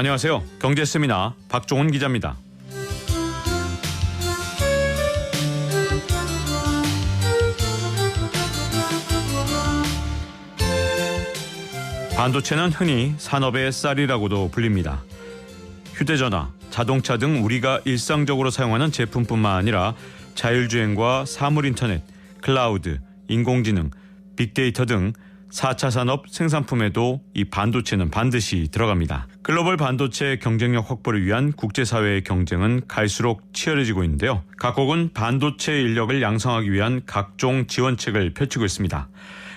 안녕하세요. 경제세미나 박종훈 기자입니다. 반도체는 흔히 산업의 쌀이라고도 불립니다. 휴대전화, 자동차 등 우리가 일상적으로 사용하는 제품뿐만 아니라 자율주행과 사물인터넷, 클라우드, 인공지능, 빅데이터 등 4차 산업 생산품에도 이 반도체는 반드시 들어갑니다. 글로벌 반도체 경쟁력 확보를 위한 국제사회의 경쟁은 갈수록 치열해지고 있는데요. 각국은 반도체 인력을 양성하기 위한 각종 지원책을 펼치고 있습니다.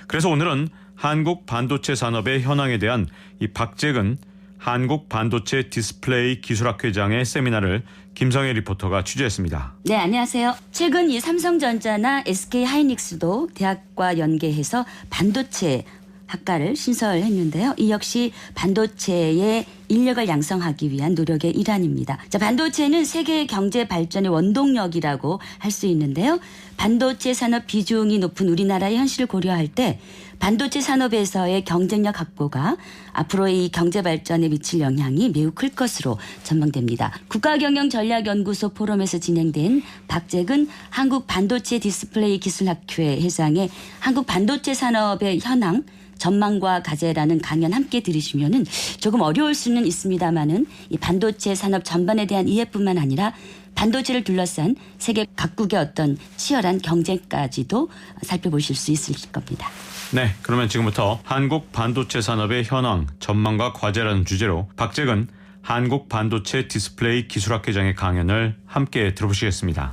그래서 오늘은 한국 반도체 산업의 현황에 대한 이 박재근 한국 반도체 디스플레이 기술학회장의 세미나를 김성애 리포터가 취재했습니다. 네, 안녕하세요. 최근 이 삼성전자나 SK하이닉스도 대학과 연계해서 반도체 학과를 신설했는데요. 이 역시 반도체의 인력을 양성하기 위한 노력의 일환입니다. 자, 반도체는 세계 경제 발전의 원동력이라고 할 수 있는데요. 반도체 산업 비중이 높은 우리나라의 현실을 고려할 때 반도체 산업에서의 경쟁력 확보가 앞으로의 이 경제 발전에 미칠 영향이 매우 클 것으로 전망됩니다. 국가경영전략연구소 포럼에서 진행된 박재근 한국 반도체 디스플레이 기술학회 회장의 한국 반도체 산업의 현황, 전망과 과제라는 강연 함께 들으시면은 조금 어려울 수는 있습니다만은 이 반도체 산업 전반에 대한 이해뿐만 아니라 반도체를 둘러싼 세계 각국의 어떤 치열한 경쟁까지도 살펴보실 수 있을 겁니다. 네, 그러면 지금부터 한국 반도체 산업의 현황, 전망과 과제라는 주제로 박재근 한국 반도체 디스플레이 기술학회장의 강연을 함께 들어보시겠습니다.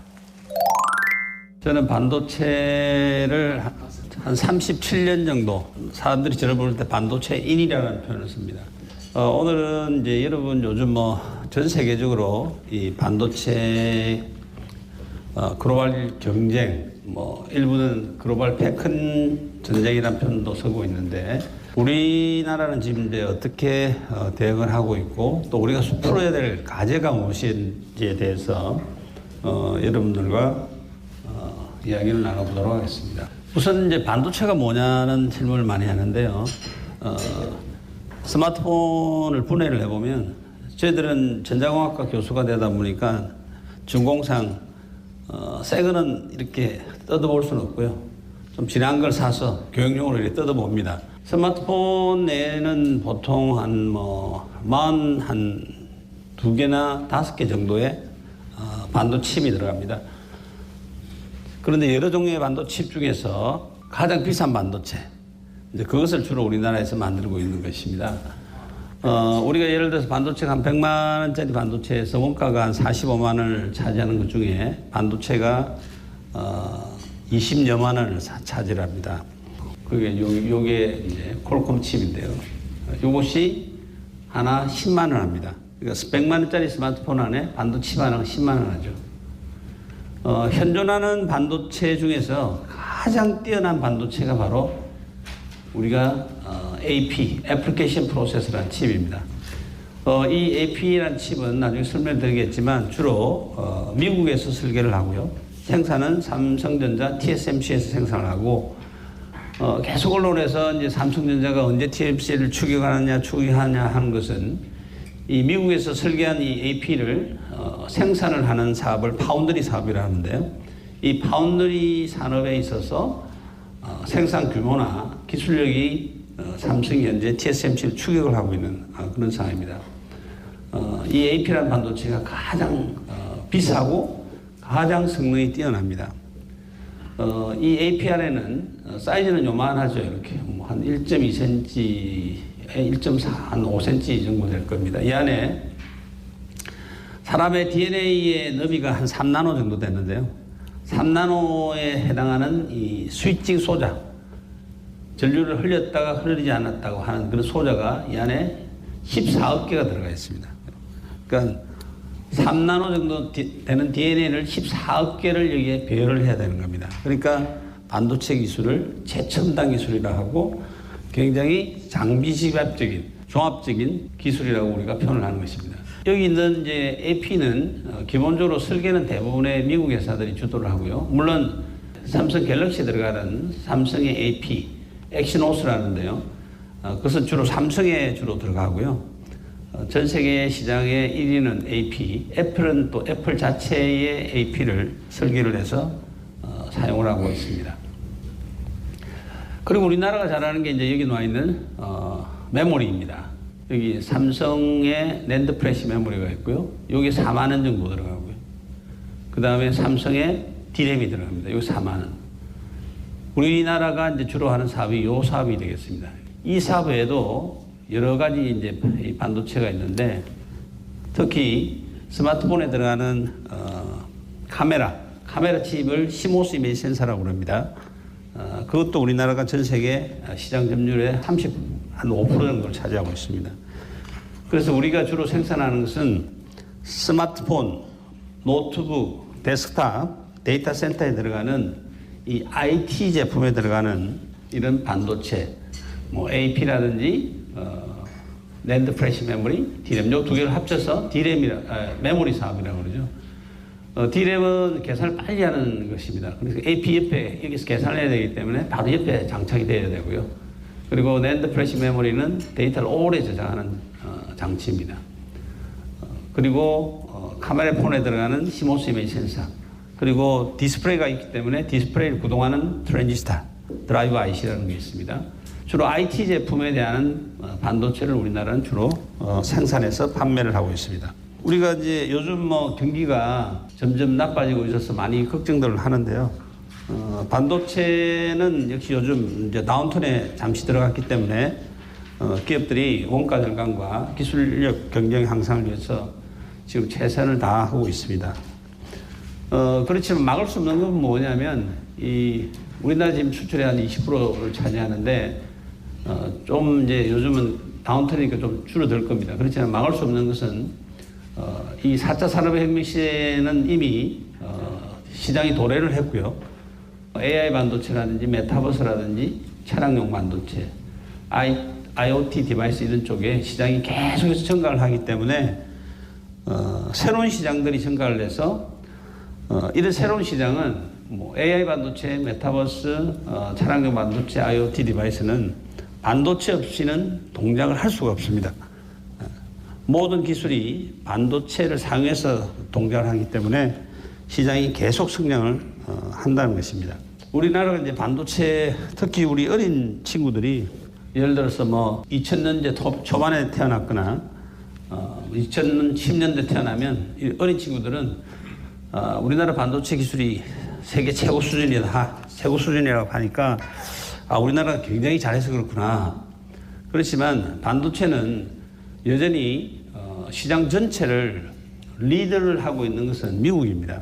저는 반도체를 한 37년 정도 사람들이 저를 부를 때 반도체인이라는 표현을 씁니다. 오늘은 이제 여러분 요즘 전 세계적으로 이 반도체 글로벌 경쟁, 일부는 글로벌 패권 전쟁이라는 표현도 쓰고 있는데 우리나라는 지금 이제 어떻게 대응을 하고 있고 또 우리가 풀어야 될 과제가 무엇인지에 대해서 여러분들과 이야기를 나눠보도록 하겠습니다. 우선 이제 반도체가 뭐냐는 질문을 많이 하는데요. 스마트폰을 분해를 해보면 저희들은 전자공학과 교수가 되다 보니까 준공상 새 거는 이렇게 뜯어볼 수는 없고요. 좀 지난 걸 사서 교육용으로 이렇게 뜯어봅니다. 스마트폰 내에는 보통 한 2개나 5개 정도의 반도칩이 들어갑니다. 그런데 여러 종류의 반도칩 중에서 가장 비싼 반도체, 이제 그것을 주로 우리나라에서 만들고 있는 것입니다. 우리가 예를 들어서 반도체가 한 100만 원짜리 반도체에서 원가가 한 45만 원을 차지하는 것 중에 반도체가 20여만 원을 차지합니다. 그게 요게 이제 퀄컴 칩인데요. 요것이 하나 10만 원 합니다. 그러니까 100만 원짜리 스마트폰 안에 반도체 하나가 10만 원 하죠. 현존하는 반도체 중에서 가장 뛰어난 반도체가 바로 우리가 AP, 애플리케이션 프로세서라는 칩입니다. 이 AP라는 칩은 나중에 설명드리겠지만 주로 미국에서 설계를 하고요. 생산은 삼성전자 TSMC에서 생산을 하고 계속 언론에서 이제 삼성전자가 언제 TSMC를 추격하느냐 하는 것은 이 미국에서 설계한 이 AP를 생산을 하는 사업을 파운드리 사업이라 하는데요. 이 파운드리 산업에 있어서 생산 규모나 기술력이 삼성이 현재 TSMC를 추격을 하고 있는 그런 상황입니다. 이 AP라는 반도체가 가장 비싸고 가장 성능이 뛰어납니다. 이 AP 안에는 사이즈는 요만하죠. 이렇게 한 1.2cm 1.4, 한 5cm 정도 될 겁니다. 이 안에 사람의 DNA의 너비가 한 3나노 정도 되는데요. 3나노에 해당하는 이 스위칭 소자, 전류를 흘렸다가 흐르지 않았다고 하는 그런 소자가 이 안에 14억 개가 들어가 있습니다. 그러니까 3나노 정도 되는 DNA를 14억 개를 여기에 배열을 해야 되는 겁니다. 그러니까 반도체 기술을 최첨단 기술이라 하고 굉장히 장비집합적인 종합적인 기술이라고 우리가 표현을 하는 것입니다. 여기 있는 이제 AP는 기본적으로 설계는 대부분의 미국 회사들이 주도를 하고요. 물론 삼성 갤럭시에 들어가는 삼성의 AP, 액시노스라는데요. 그것은 주로 삼성에 주로 들어가고요. 전 세계 시장의 1위는 AP, 애플은 또 애플 자체의 AP를 설계를 해서 사용을 하고 있습니다. 그리고 우리나라가 잘하는 게 이제 여기 나와 있는 메모리입니다. 여기 삼성의 낸드 프레시 메모리가 있고요. 여기 4만 원 정도 들어가고요. 그 다음에 삼성의 D램이 들어갑니다. 여기 4만 원. 우리나라가 이제 주로 하는 사업이 이 사업이 되겠습니다. 이 사업 외에도 여러 가지 이제 반도체가 있는데 특히 스마트폰에 들어가는 카메라 칩을 시모스 이미지 센서라고 합니다. 그것도 우리나라가 전 세계 시장 점유율의 5% 정도를 차지하고 있습니다. 그래서 우리가 주로 생산하는 것은 스마트폰, 노트북, 데스크탑, 데이터 센터에 들어가는 이 IT 제품에 들어가는 이런 반도체, 뭐 AP라든지 낸드 프레시 메모리, D램, 요 두 개를 합쳐서 메모리 사업이라고 그러죠. D램은 계산을 빨리 하는 것입니다. 그래서 AP 옆에 여기서 계산을 해야 되기 때문에 바로 옆에 장착이 되어야 되고요. 그리고 낸드 프레시 메모리는 데이터를 오래 저장하는 장치입니다. 그리고 카메라 폰에 들어가는 시모스 이미지 센서, 그리고 디스플레이가 있기 때문에 디스플레이를 구동하는 트랜지스터, 드라이브 IC라는 게 있습니다. 주로 IT 제품에 대한 반도체를 우리나라는 주로 생산해서 판매를 하고 있습니다. 우리가 이제 요즘 뭐 경기가 점점 나빠지고 있어서 많이 걱정들을 하는데요. 반도체는 역시 요즘 이제 다운턴에 잠시 들어갔기 때문에 기업들이 원가 절감과 기술력 경쟁 향상을 위해서 지금 최선을 다하고 있습니다. 그렇지만 막을 수 없는 건 뭐냐면 우리나라 지금 수출의 한 20%를 차지하는데 좀 이제 요즘은 다운턴이니까 좀 줄어들 겁니다. 그렇지만 막을 수 없는 것은 이 4차 산업혁명 시대에는 이미 시장이 도래를 했고요. AI 반도체라든지 메타버스라든지 차량용 반도체, IoT 디바이스 이런 쪽에 시장이 계속해서 증가를 하기 때문에 새로운 시장들이 증가를 해서 이런 새로운 시장은 뭐 AI 반도체, 메타버스, 차량용 반도체, IoT 디바이스는 반도체 없이는 동작을 할 수가 없습니다. 모든 기술이 반도체를 사용해서 동작을 하기 때문에 시장이 계속 성장을 한다는 것입니다. 우리나라가 이제 반도체, 특히 우리 어린 친구들이 예를 들어서 뭐 2000년대 초반에 태어났거나 2010년대 태어나면 이 어린 친구들은 우리나라 반도체 기술이 세계 최고 수준이라고 하니까 우리나라가 굉장히 잘해서 그렇구나. 그렇지만 반도체는 여전히 시장 전체를 리드를 하고 있는 것은 미국입니다.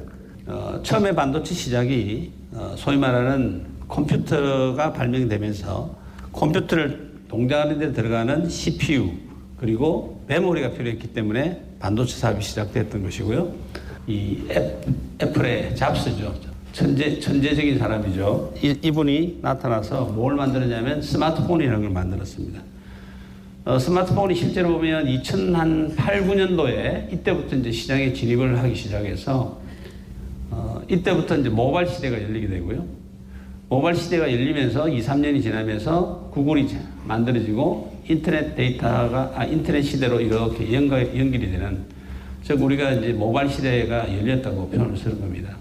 처음에 반도체 시작이 소위 말하는 컴퓨터가 발명되면서 컴퓨터를 동작하는 데 들어가는 CPU 그리고 메모리가 필요했기 때문에 반도체 사업이 시작됐던 것이고요. 이 애플의 잡스죠. 천재적인 사람이죠. 이분이 나타나서 뭘 만들었냐면 스마트폰이라는 걸 만들었습니다. 스마트폰이 실제로 보면 2008, 9년도에 이때부터 이제 시장에 진입을 하기 시작해서 이때부터 이제 모바일 시대가 열리게 되고요. 모바일 시대가 열리면서 2, 3년이 지나면서 구글이 만들어지고 인터넷 시대로 이렇게 연결이 되는, 즉 우리가 이제 모바일 시대가 열렸다고 표현을 쓰는 겁니다.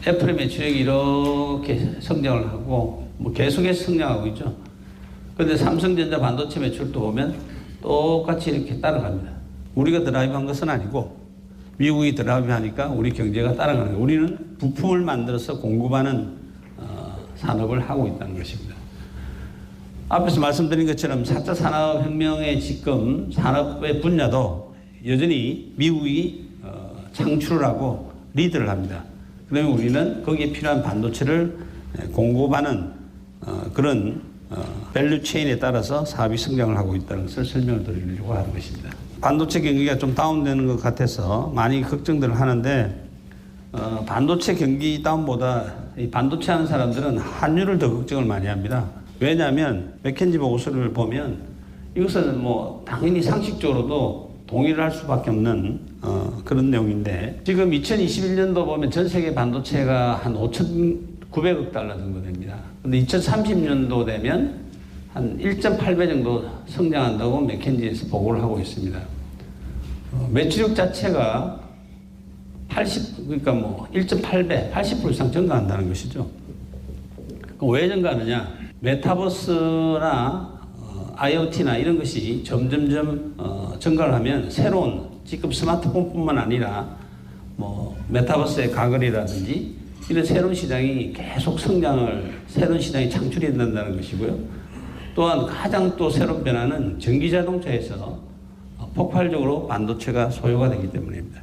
애플의 매출액이 이렇게 성장을 하고 뭐 계속해서 성장하고 있죠. 그런데 삼성전자 반도체 매출도 보면 똑같이 이렇게 따라갑니다. 우리가 드라이브한 것은 아니고 미국이 드라이브하니까 우리 경제가 따라가는 거예요. 우리는 부품을 만들어서 공급하는 산업을 하고 있다는 것입니다. 앞에서 말씀드린 것처럼 4차 산업혁명의 지금 산업의 분야도 여전히 미국이 창출을 하고 리드를 합니다. 그러면 우리는 거기에 필요한 반도체를 공급하는 그런 밸류 체인에 따라서 사업이 성장을 하고 있다는 것을 설명을 드리려고 하는 것입니다. 반도체 경기가 좀 다운되는 것 같아서 많이 걱정들을 하는데 반도체 경기 다운보다 이 반도체 하는 사람들은 환율을 더 걱정을 많이 합니다. 왜냐하면 맥켄지 보고서를 보면 이것은 뭐 당연히 상식적으로도 동의를 할 수밖에 없는 그런 내용인데, 지금 2021년도 보면 전 세계 반도체가 한 5,900억 달러 정도 됩니다. 근데 2030년도 되면 한 1.8배 정도 성장한다고 맥켄지에서 보고를 하고 있습니다. 매출액 자체가 그러니까 뭐 1.8배, 80% 이상 증가한다는 것이죠. 왜 증가하느냐? 메타버스나 IoT나 이런 것이 점점점 증가를 하면 새로운 지금 스마트폰뿐만 아니라 뭐 메타버스의 가글이라든지 이런 새로운 시장이 계속 새로운 시장이 창출이 된다는 것이고요. 또한 가장 또 새로운 변화는 전기 자동차에서 폭발적으로 반도체가 소요가 되기 때문입니다.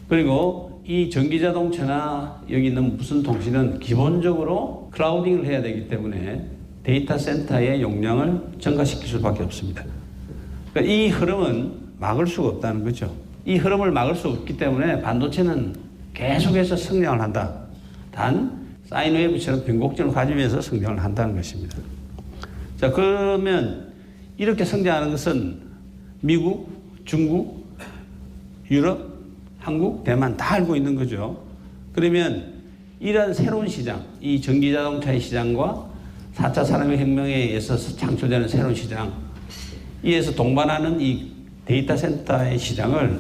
그리고 이 전기 자동차나 여기 있는 무슨 통신은 기본적으로 클라우딩을 해야 되기 때문에 데이터 센터의 용량을 증가시킬 수밖에 없습니다. 그러니까 이 흐름은 막을 수가 없다는 거죠. 이 흐름을 막을 수 없기 때문에 반도체는 계속해서 성장을 한다. 단 사인웨이브처럼 변곡점을 가지면서 성장을 한다는 것입니다. 자, 그러면 이렇게 성장하는 것은 미국, 중국, 유럽, 한국, 대만 다 알고 있는 거죠. 그러면 이러한 새로운 시장, 이 전기자동차의 시장과 4차 산업혁명에 의해서 창출되는 새로운 시장, 이에서 동반하는 이 데이터 센터의 시장을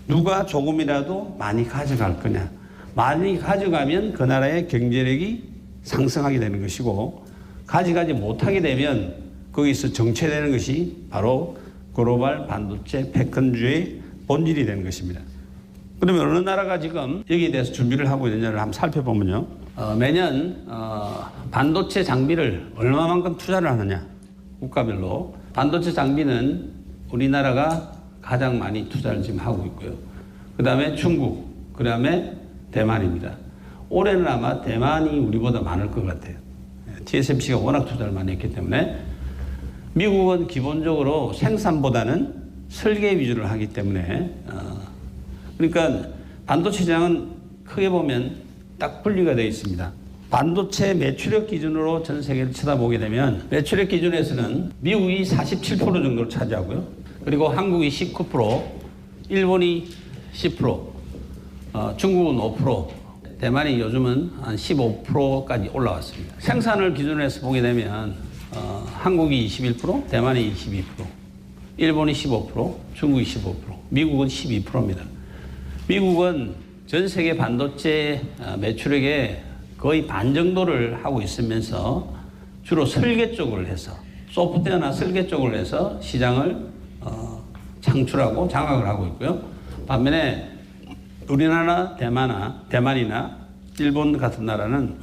누가 조금이라도 많이 가져갈 거냐. 많이 가져가면 그 나라의 경제력이 상승하게 되는 것이고, 가져가지 못하게 되면 거기서 정체되는 것이 바로 글로벌 반도체 패권주의 본질이 되는 것입니다. 그러면 어느 나라가 지금 여기에 대해서 준비를 하고 있느냐를 한번 살펴보면요. 매년 반도체 장비를 얼마만큼 투자를 하느냐, 국가별로. 반도체 장비는 우리나라가 가장 많이 투자를 지금 하고 있고요. 그 다음에 중국, 그 다음에 대만입니다. 올해는 아마 대만이 우리보다 많을 것 같아요. TSMC가 워낙 투자를 많이 했기 때문에. 미국은 기본적으로 생산보다는 설계 위주를 하기 때문에 그러니까 반도체 시장은 크게 보면 딱 분리가 되어 있습니다. 반도체 매출액 기준으로 전 세계를 쳐다보게 되면 매출액 기준에서는 미국이 47% 정도를 차지하고요. 그리고 한국이 19%, 일본이 10%, 중국은 5%, 대만이 요즘은 한 15%까지 올라왔습니다. 생산을 기준으로 해서 보게 되면 한국이 21%, 대만이 22%, 일본이 15%, 중국이 15%, 미국은 12%입니다. 미국은 전 세계 반도체 매출액의 거의 반 정도를 하고 있으면서 주로 설계 쪽을 해서 소프트웨어나 설계 쪽을 해서 시장을 창출하고 장악을 하고 있고요. 반면에 우리나라, 대만이나 일본 같은 나라는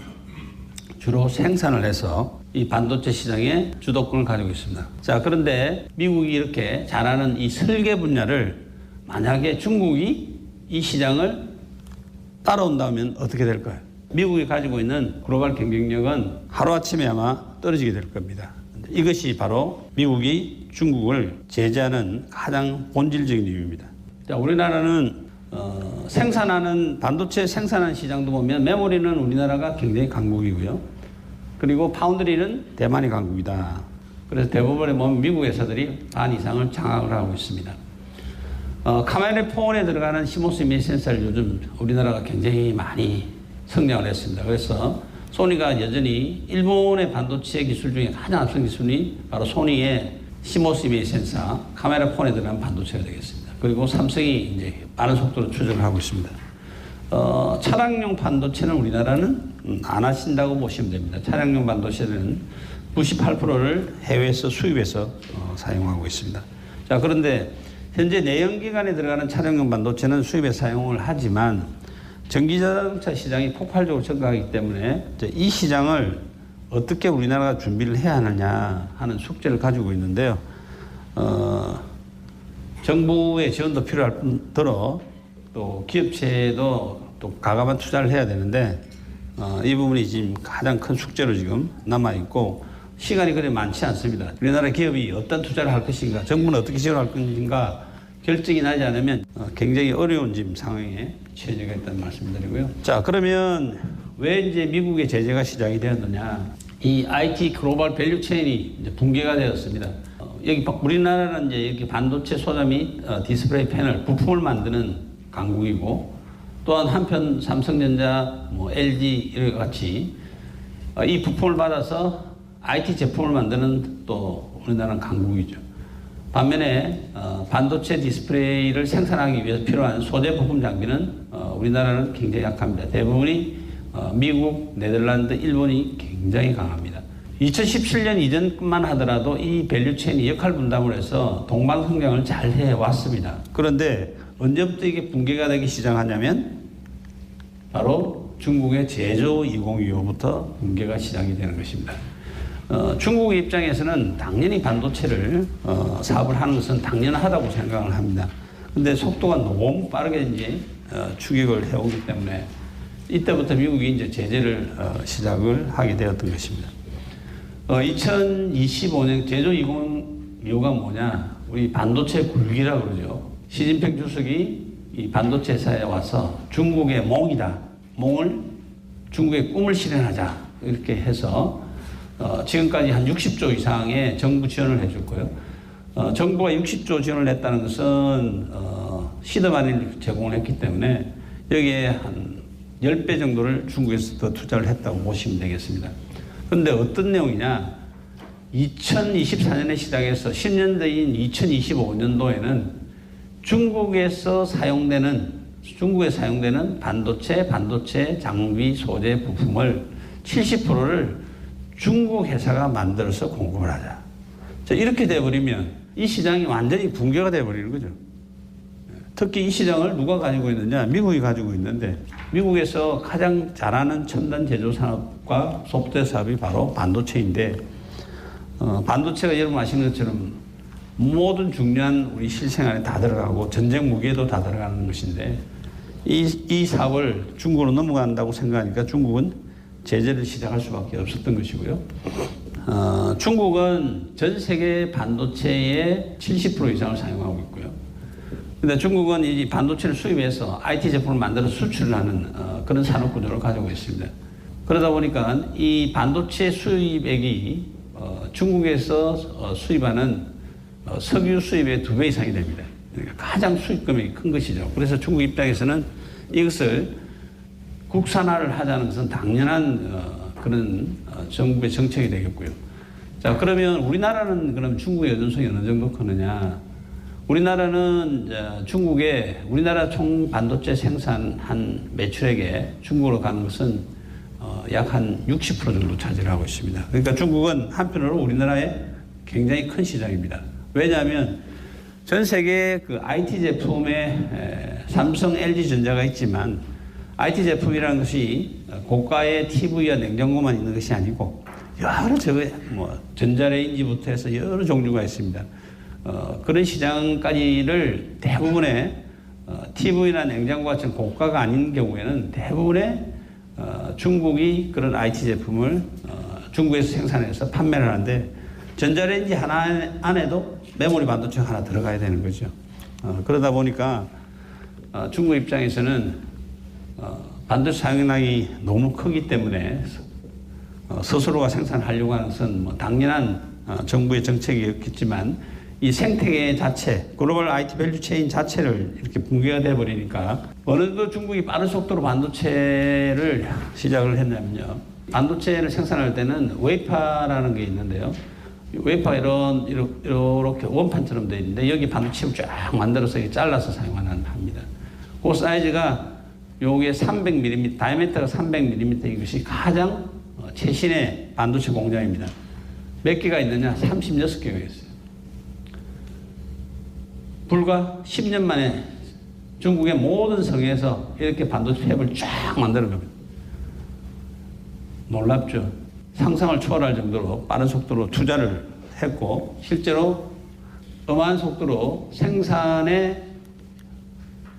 주로 생산을 해서 이 반도체 시장의 주도권을 가지고 있습니다. 자, 그런데 미국이 이렇게 잘하는 이 설계 분야를 만약에 중국이 이 시장을 따라온다면 어떻게 될까요? 미국이 가지고 있는 글로벌 경쟁력은 하루아침에 아마 떨어지게 될 겁니다. 이것이 바로 미국이 중국을 제재하는 가장 본질적인 이유입니다. 자, 우리나라는 반도체 생산하는 시장도 보면 메모리는 우리나라가 굉장히 강국이고요. 그리고 파운드리는 대만이 강국이다. 그래서 대부분의 미국 회사들이 반 이상을 장악을 하고 있습니다. 카메라 폰에 들어가는 시모스 이미지 센서를 요즘 우리나라가 굉장히 많이 성장을 했습니다. 그래서 소니가 여전히 일본의 반도체 기술 중에 가장 앞선 기술이 바로 소니의 시모스 이미지 센서, 카메라 폰에 들어가는 반도체가 되겠습니다. 그리고 삼성이 이제 빠른 속도로 추적을 하고 있습니다. 차량용 반도체는 우리나라는 안 하신다고 보시면 됩니다. 차량용 반도체는 98%를 해외에서 수입해서 사용하고 있습니다. 자, 그런데 현재 내연기관에 들어가는 차량용 반도체는 수입에 사용을 하지만 전기자동차 시장이 폭발적으로 증가하기 때문에 이 시장을 어떻게 우리나라가 준비를 해야 하느냐 하는 숙제를 가지고 있는데요. 정부의 지원도 필요할 뿐더러 또 기업체도 또 가감한 투자를 해야 되는데 이 부분이 지금 가장 큰 숙제로 지금 남아있고 시간이 그리 많지 않습니다. 우리나라 기업이 어떤 투자를 할 것인가, 정부는 어떻게 지원할 것인가 결정이 나지 않으면 굉장히 어려운 지금 상황에 처해져 있다는 말씀드리고요. 자, 그러면 왜 이제 미국의 제재가 시작이 되었느냐? 이 IT 글로벌 밸류 체인이 이제 붕괴가 되었습니다. 여기 우리나라는 이제 이렇게 반도체 소자 및 디스플레이 패널 부품을 만드는 강국이고, 또한 한편 삼성전자, LG 이와 같이 이 부품을 받아서 IT 제품을 만드는 또 우리나라는 강국이죠. 반면에 반도체 디스플레이를 생산하기 위해서 필요한 소재 부품 장비는 우리나라는 굉장히 약합니다. 대부분이 미국, 네덜란드, 일본이 굉장히 강합니다. 2017년 이전만 하더라도 이 밸류체인이 역할 분담을 해서 동방성장을 잘 해왔습니다. 그런데 언제부터 이게 붕괴가 되기 시작하냐면 바로 중국의 제조 2025부터 붕괴가 시작이 되는 것입니다. 중국 입장에서는 당연히 반도체를 사업을 하는 것은 당연하다고 생각을 합니다. 근데 속도가 너무 빠르게 이제 추격을 해오기 때문에 이때부터 미국이 이제 제재를 시작을 하게 되었던 것입니다. 2025년 제조 2025가 뭐냐? 우리 반도체 굴기라고 그러죠. 시진핑 주석이 이 반도체 회사에 와서 중국의 몽이다. 몽을 중국의 꿈을 실현하자. 이렇게 해서 지금까지 한 60조 이상의 정부 지원을 해줬고요. 정부가 60조 지원을 했다는 것은 시드마니를 제공을 했기 때문에 여기에 한 10배 정도를 중국에서 더 투자를 했다고 보시면 되겠습니다. 그런데 어떤 내용이냐? 2024년에 시작해서 10년대인 2025년도에는 중국에 사용되는 반도체 장비 소재 부품을 70%를 중국 회사가 만들어서 공급을 하자. 자, 이렇게 돼버리면 이 시장이 완전히 붕괴가 돼버리는 거죠. 특히 이 시장을 누가 가지고 있느냐? 미국이 가지고 있는데 미국에서 가장 잘하는 첨단 제조 산업과 소프트웨어 사업이 바로 반도체인데 반도체가 여러분 아시는 것처럼 모든 중요한 우리 실생활에 다 들어가고 전쟁 무기에도 다 들어가는 것인데 이 사업을 중국으로 넘어간다고 생각하니까 중국은 제재를 시작할 수밖에 없었던 것이고요. 중국은 전 세계 반도체의 70% 이상을 사용하고 있고요. 근데 중국은 이 반도체를 수입해서 IT 제품을 만들어 수출을 하는 그런 산업 구조를 가지고 있습니다. 그러다 보니까 이 반도체 수입액이 중국에서 수입하는 석유 수입의 2배 이상이 됩니다. 그러니까 가장 수입 금액이 큰 것이죠. 그래서 중국 입장에서는 이것을 국산화를 하자는 것은 당연한 그런 정부의 정책이 되겠고요. 자, 그러면 우리나라는 그럼 중국의 의존성이 어느 정도 크느냐? 우리나라는 우리나라 총 반도체 생산한 매출액에 중국으로 가는 것은 약 한 60% 정도 차지를 하고 있습니다. 그러니까 중국은 한편으로 우리나라의 굉장히 큰 시장입니다. 왜냐하면 전 세계 그 IT 제품에 삼성, LG 전자가 있지만 IT 제품이라는 것이 고가의 TV와 냉장고만 있는 것이 아니고 여러 전자레인지부터 해서 여러 종류가 있습니다. 그런 시장까지를 대부분의 TV나 냉장고 같은 고가가 아닌 경우에는 대부분의 중국이 그런 IT 제품을 중국에서 생산해서 판매를 하는데 전자레인지 하나 안에도 메모리 반도체가 하나 들어가야 되는 거죠. 그러다 보니까 중국 입장에서는 반도체 사용량이 너무 크기 때문에 스스로가 생산하려고 하는 것은 당연한 정부의 정책이었겠지만 이 생태계 자체, 글로벌 IT 밸류 체인 자체를 이렇게 붕괴가 돼버리니까 어느덧 중국이 빠른 속도로 반도체를 시작을 했냐면요. 반도체를 생산할 때는 웨이파라는 게 있는데요. 웨이파가 이렇게 원판처럼 되어 있는데 여기 반도체를 쫙 만들어서 잘라서 사용하는 합니다. 그 사이즈가 요게 300mm, 다이아미터가 300mm인 것이 가장 최신의 반도체 공장입니다. 몇 개가 있느냐? 36개가 있어요. 불과 10년 만에 중국의 모든 성에서 이렇게 반도체 팹을 쫙 만드는 겁니다. 놀랍죠? 상상을 초월할 정도로 빠른 속도로 투자를 했고 실제로 어마한 속도로 생산에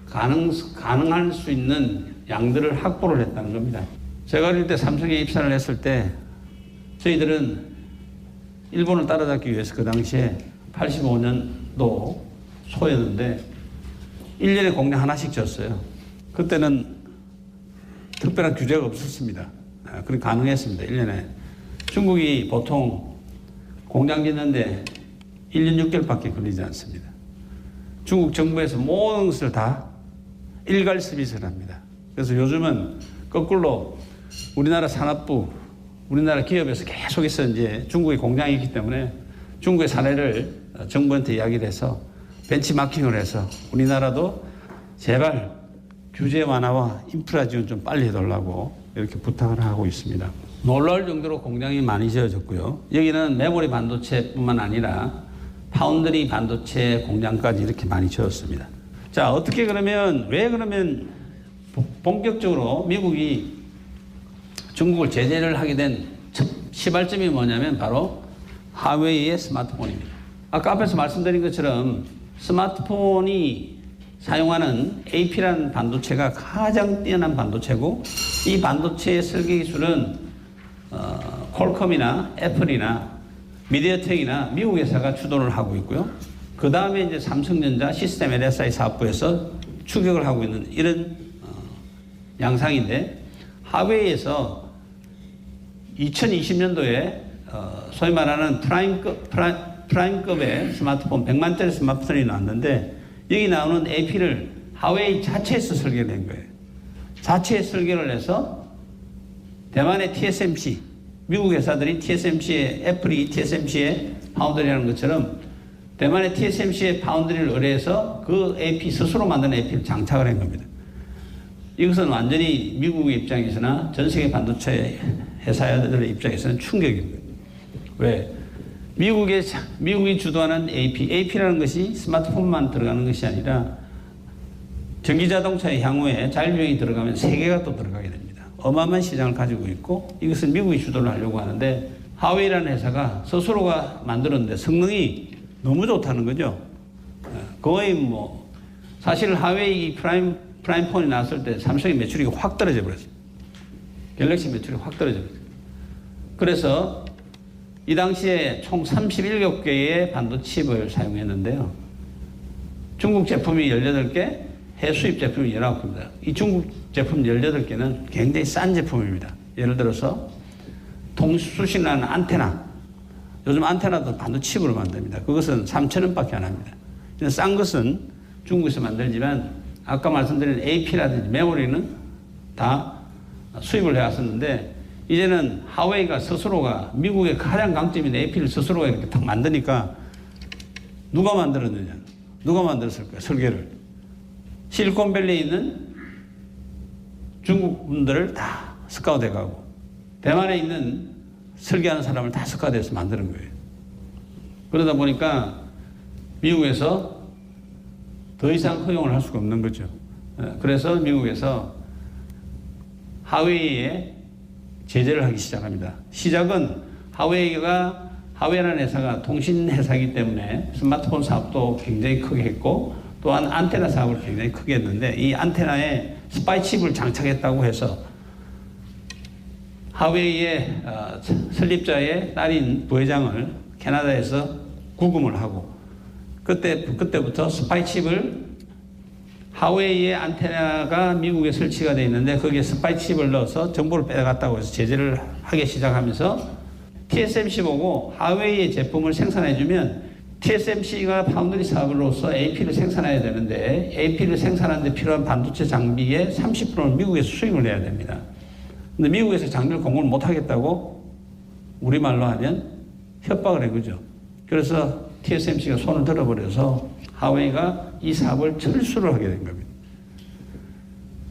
가능할 수 있는 양들을 확보를 했다는 겁니다. 제가 어릴 때 삼성에 입사를 했을 때 저희들은 일본을 따라잡기 위해서 그 당시에 85년도 소였는데 1년에 공장 하나씩 졌어요. 그때는 특별한 규제가 없었습니다. 그게 가능했습니다. 1년에. 중국이 보통 공장 짓는데 1년 6개월밖에 걸리지 않습니다. 중국 정부에서 모든 것을 다 일괄 서비스를 합니다. 그래서 요즘은 거꾸로 우리나라 산업부, 우리나라 기업에서 계속해서 이제 중국의 공장이 있기 때문에 중국의 사례를 정부한테 이야기를 해서 벤치마킹을 해서 우리나라도 제발 규제 완화와 인프라 지원 좀 빨리 해달라고 이렇게 부탁을 하고 있습니다. 놀라울 정도로 공장이 많이 지어졌고요. 여기는 메모리 반도체뿐만 아니라 파운드리 반도체 공장까지 이렇게 많이 지었습니다. 자, 어떻게 그러면 왜 그러면 본격적으로 미국이 중국을 제재를 하게 된 시발점이 뭐냐면 바로 하웨이의 스마트폰입니다. 아까 앞에서 말씀드린 것처럼 스마트폰이 사용하는 AP라는 반도체가 가장 뛰어난 반도체고 이 반도체의 설계 기술은 퀄컴이나 애플이나 미디어텍이나 미국 회사가 주도를 하고 있고요. 그 다음에 이제 삼성전자 시스템 LSI 사업부에서 추격을 하고 있는 이런 양상인데 하웨이에서 2020년도에 소위 말하는 프라임급의 스마트폰 100만짜리 스마트폰이 나왔는데 여기 나오는 AP를 하웨이 자체에서 설계를 한 거예요. 자체에 설계를 해서 대만의 TSMC, 미국 회사들이 TSMC의 애플이 TSMC의 파운드리라는 것처럼 대만의 TSMC의 파운드리를 의뢰해서 그 AP 스스로 만든 AP를 장착을 한 겁니다. 이것은 완전히 미국의 입장에서나 전 세계 반도체 회사들의 입장에서는 충격입니다. 왜? 미국이 주도하는 AP라는 것이 스마트폰만 들어가는 것이 아니라 전기자동차의 향후에 자율주행이 들어가면 세계가 또 들어가게 됩니다. 어마어마한 시장을 가지고 있고 이것을 미국이 주도를 하려고 하는데 하웨이라는 회사가 스스로가 만들었는데 성능이 너무 좋다는 거죠. 거의 뭐 사실 하웨이 프라임폰이 나왔을 때 삼성의 매출이 확 떨어져 버렸어요. 갤럭시 매출이 확 떨어져 버렸어요. 그래서 이 당시에 총 37개의 반도체칩을 사용했는데요. 중국 제품이 18개, 해외 수입 제품이 19개입니다. 이 중국 제품 18개는 굉장히 싼 제품입니다. 예를 들어서 통수신하는 안테나. 요즘 안테나도 반도체칩으로 만듭니다. 그것은 3,000원밖에 안 합니다. 싼 것은 중국에서 만들지만 아까 말씀드린 AP라든지 메모리는 다 수입을 해왔었는데 이제는 하웨이가 스스로가 미국의 가장 강점인 AP를 스스로가 이렇게 딱 만드니까 누가 만들었느냐? 누가 만들었을까요? 설계를. 실리콘밸리에 있는 중국 분들을 다 스카우트 해가고 대만에 있는 설계하는 사람을 다 스카우트해서 만드는 거예요. 그러다 보니까 미국에서 더 이상 허용을 할 수가 없는 거죠. 그래서 미국에서 하웨이에 제재를 하기 시작합니다. 시작은 하웨이라는 회사가 통신 회사이기 때문에 스마트폰 사업도 굉장히 크게 했고 또한 안테나 사업을 굉장히 크게 했는데 이 안테나에 스파이칩을 장착했다고 해서 하웨이의 설립자의 딸인 부회장을 캐나다에서 구금을 하고 그때부터 스파이칩을 하웨이의 안테나가 미국에 설치가 되어 있는데 거기에 스파이칩을 넣어서 정보를 빼갔다고 해서 제재를 하기 시작하면서 TSMC 보고 하웨이의 제품을 생산해주면 TSMC가 파운드리 사업으로서 AP를 생산해야 되는데 AP를 생산하는 데 필요한 반도체 장비의 30%는 미국에서 수입을 해야 됩니다. 근데 미국에서 장비를 공급을 못하겠다고 우리말로 하면 협박을 한 거죠. 그래서 TSMC가 손을 들어버려서 하웨이가 이 사업을 철수를 하게 된 겁니다.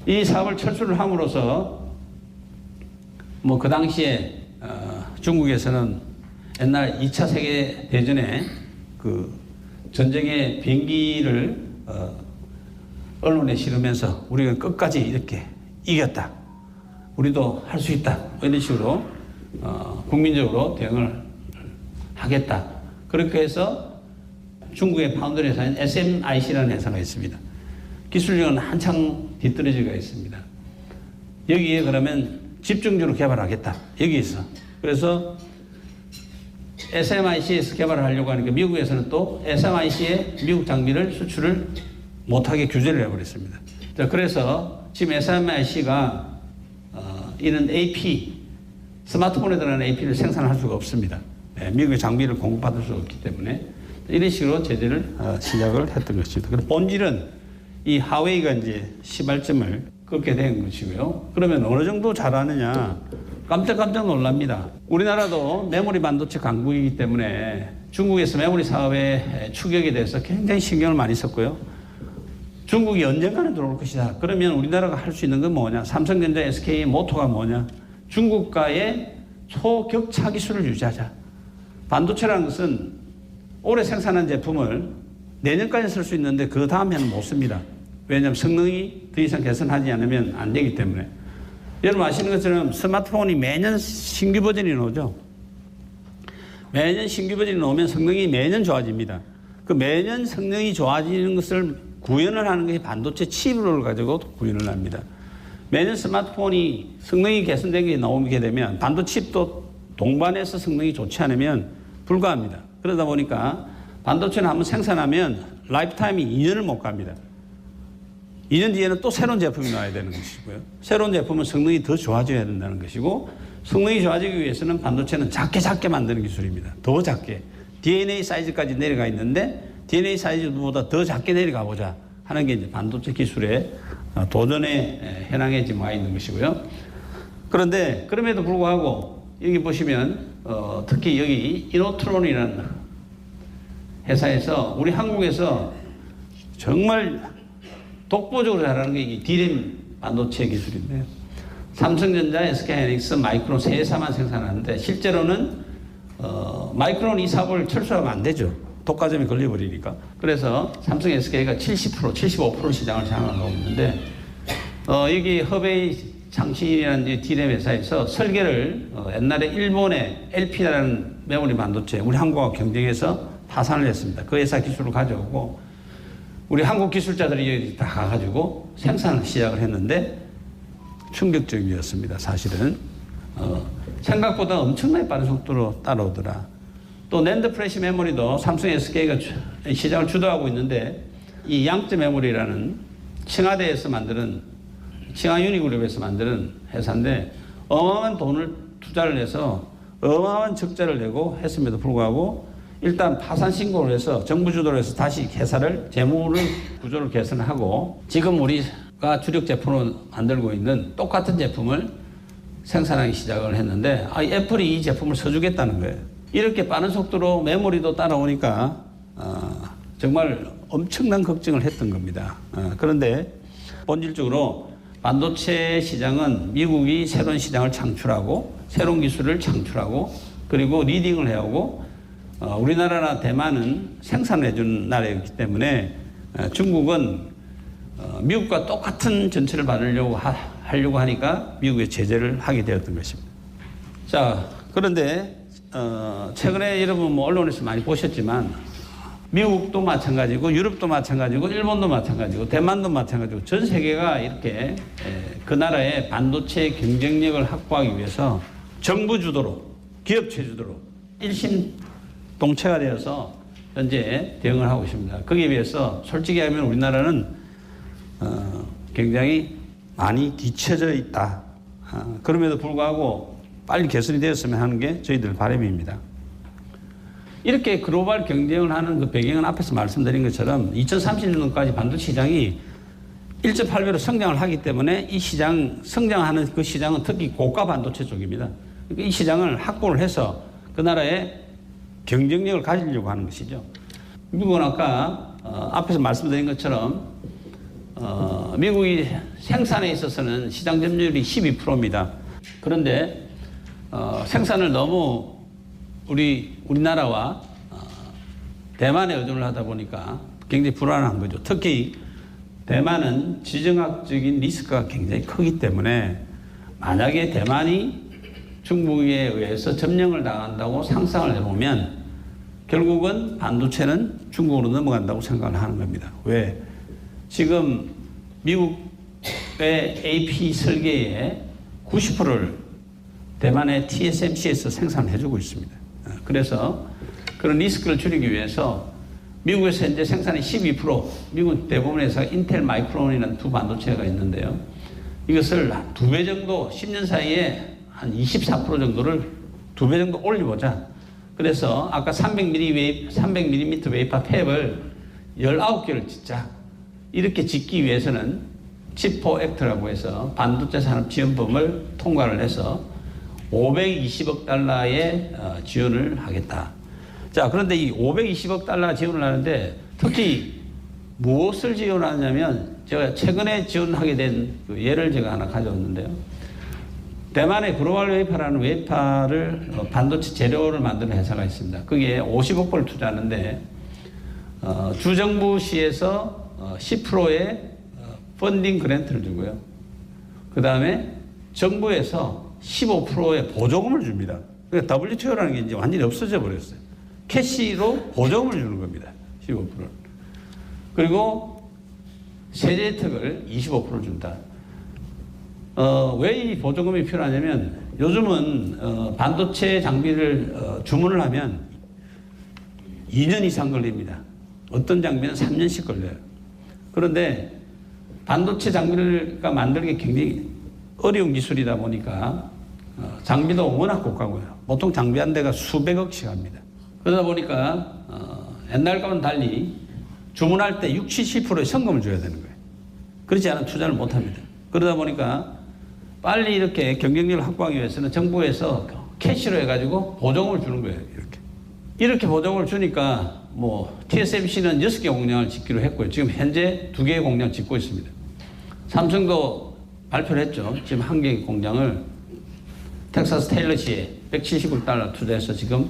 이 사업을 철수를 함으로써 뭐 그 당시에 중국에서는 옛날 2차 세계 대전에 그 전쟁의 비행기를 언론에 실으면서 우리가 끝까지 이렇게 이겼다. 우리도 할 수 있다. 이런 식으로 국민적으로 대응을 하겠다. 그렇게 해서 중국의 파운드리 회사인 SMIC라는 회사가 있습니다. 기술력은 한창 뒤떨어지가 있습니다. 여기에 그러면 집중적으로 개발하겠다. 여기에서. 그래서 SMIC에서 개발을 하려고 하니까 미국에서는 또 SMIC의 미국 장비를 수출을 못하게 규제를 해버렸습니다. 자, 그래서 지금 SMIC가 이런 AP, 스마트폰에 들어가는 AP를 생산할 수가 없습니다. 미국의 장비를 공급받을 수 없기 때문에 이런 식으로 제재를 시작을 했던 것입니다. 그래서 본질은 이 하웨이가 이제 시발점을 긋게 된 것이고요. 그러면 어느 정도 잘하느냐? 깜짝 놀랍니다. 우리나라도 메모리 반도체 강국이기 때문에 중국에서 메모리 사업의 추격에 대해서 굉장히 신경을 많이 썼고요. 중국이 언젠가는 들어올 것이다. 그러면 우리나라가 할 수 있는 건 뭐냐? 삼성전자, SK의 모토가 뭐냐? 중국과의 초격차 기술을 유지하자. 반도체라는 것은 올해 생산한 제품을 내년까지 쓸 수 있는데 그 다음에는 못 씁니다. 왜냐하면 성능이 더 이상 개선하지 않으면 안 되기 때문에. 여러분 아시는 것처럼 스마트폰이 매년 신규 버전이 나오죠. 매년 신규 버전이 나오면 성능이 매년 좋아집니다. 그 매년 성능이 좋아지는 것을 구현을 하는 것이 반도체 칩을 가지고 구현을 합니다. 매년 스마트폰이 성능이 개선된 게 나오게 되면 반도체 칩도 동반해서 성능이 좋지 않으면 불가합니다. 그러다 보니까 반도체는 한번 생산하면 라이프 타임이 2년을 못 갑니다. 2년 뒤에는 또 새로운 제품이 나와야 되는 것이고요. 새로운 제품은 성능이 더 좋아져야 된다는 것이고, 성능이 좋아지기 위해서는 반도체는 작게 만드는 기술입니다. 더 작게. DNA 사이즈까지 내려가 있는데 DNA 사이즈보다 더 작게 내려가 보자 하는 게 이제 반도체 기술의 도전의 현황에 지금 와 있는 것이고요. 그런데 그럼에도 불구하고 여기 보시면 특히 여기 이노트론이라는 회사에서 우리 한국에서 정말 독보적으로 잘하는 게 이 D램 반도체 기술인데요. 삼성전자, SK하이닉스, 마이크론 세 회사만 생산하는데 실제로는 마이크론 이 사업을 철수하면 안 되죠. 독과점이 걸려버리니까. 그래서 삼성, SK가 70%, 75% 시장을 장악하고 있는데 여기 허베이 창신이라는 D램 회사에서 설계를 옛날에 일본의 LP라는 메모리 반도체 우리 한국과 경쟁해서 파산을 했습니다. 그 회사 기술을 가져오고 우리 한국 기술자들이 다 가가지고 생산을 시작을 했는데 충격적이었습니다. 사실은 생각보다 엄청나게 빠른 속도로 따라오더라. 또 낸드 프레시 메모리도 삼성 SK가 시장을 주도하고 있는데 이 양쯔 메모리라는 칭화대에서 만드는 칭화 유니그룹에서 만드는 회사인데 어마어마한 돈을 투자를 해서 어마어마한 적자를 내고 했음에도 불구하고 일단 파산 신고를 해서 정부 주도로 해서 다시 회사를 재무를 구조를 개선하고 지금 우리가 주력 제품을 만들고 있는 똑같은 제품을 생산하기 시작을 했는데 애플이 이 제품을 써주겠다는 거예요. 이렇게 빠른 속도로 메모리도 따라오니까 정말 엄청난 걱정을 했던 겁니다. 그런데 본질적으로 반도체 시장은 미국이 새로운 시장을 창출하고 새로운 기술을 창출하고 그리고 리딩을 해오고 우리나라나 대만은 생산을 해주는 나라이기 때문에 중국은 미국과 똑같은 전체를 받으려고 하려고 하니까 미국의 제재를 하게 되었던 것입니다. 자, 그런데 최근에 여러분 뭐 언론에서 많이 보셨지만 미국도 마찬가지고 유럽도 마찬가지고 일본도 마찬가지고 대만도 마찬가지고 전 세계가 이렇게 그 나라의 반도체 경쟁력을 확보하기 위해서 정부 주도로 기업체 주도로 일심 동체가 되어서 현재 대응을 하고 있습니다. 거기에 비해서 솔직히 하면 우리나라는 굉장히 많이 뒤처져 있다. 그럼에도 불구하고 빨리 개선이 되었으면 하는 게 저희들 바람입니다. 이렇게 글로벌 경쟁을 하는 그 배경은 앞에서 말씀드린 것처럼 2030년까지 반도체 시장이 1.8배로 성장을 하기 때문에 이 시장, 성장하는 그 시장은 특히 고가 반도체 쪽입니다. 그러니까 이 시장을 확보를 해서 그 나라의 경쟁력을 가지려고 하는 것이죠. 미국은 아까 앞에서 말씀드린 것처럼 미국이 생산에 있어서는 시장 점유율이 12%입니다. 그런데 생산을 너무 우리나라와 대만에 의존을 하다 보니까 굉장히 불안한 거죠. 특히 대만은 지정학적인 리스크가 굉장히 크기 때문에 만약에 대만이 중국에 의해서 점령을 당한다고 상상을 해보면 결국은 반도체는 중국으로 넘어간다고 생각을 하는 겁니다. 왜? 지금 미국의 AP 설계의 90%를 대만의 TSMC에서 생산을 해주고 있습니다. 그래서 그런 리스크를 줄이기 위해서 미국에서 현재 생산이 12%, 미국 대부분의 회사가 인텔 마이크론이라는 두 반도체가 있는데요. 이것을 2배 정도, 10년 사이에 한 24% 정도를 2배 정도 올려보자. 그래서 아까 300mm 웨이퍼 팹을 19개를 짓자. 이렇게 짓기 위해서는 칩4 액트라고 해서 반도체 산업 지원법을 통과를 해서 520억 달러의 지원을 하겠다. 자, 그런데 이 520억 달러 지원을 하는데 특히 무엇을 지원하냐면 제가 최근에 지원하게 된 그 예를 제가 하나 가져왔는데요. 대만의 글로벌 웨이파라는 웨이파를 반도체 재료를 만드는 회사가 있습니다. 거기에 50억 불을 투자하는데 주정부시에서 10%의 펀딩 그랜트를 주고요. 그 다음에 정부에서 15%의 보조금을 줍니다. 그러니까 WTO라는 게 이제 완전히 없어져 버렸어요. 캐시로 보조금을 주는 겁니다. 15%를. 그리고 세제 혜택을 25% 준다. 왜 이 보조금이 필요하냐면 요즘은 반도체 장비를 주문을 하면 2년 이상 걸립니다. 어떤 장비는 3년씩 걸려요. 그런데 반도체 장비를 만들기 굉장히 어려운 기술이다 보니까 장비도 워낙 고가고요. 보통 장비 한 대가 수백억씩 합니다. 그러다 보니까 옛날과는 달리 주문할 때 60, 70%의 현금을 줘야 되는 거예요. 그렇지 않으면 투자를 못 합니다. 그러다 보니까 빨리 이렇게 경쟁력을 확보하기 위해서는 정부에서 캐시로 해가지고 보조금을 주는 거예요. 이렇게 보조금을 주니까 뭐 TSMC는 6개 공장을 짓기로 했고요. 지금 현재 2개의 공장을 짓고 있습니다. 삼성도 발표를 했죠. 지금 1개의 공장을 텍사스 테일러시에 170억 달러 투자해서 지금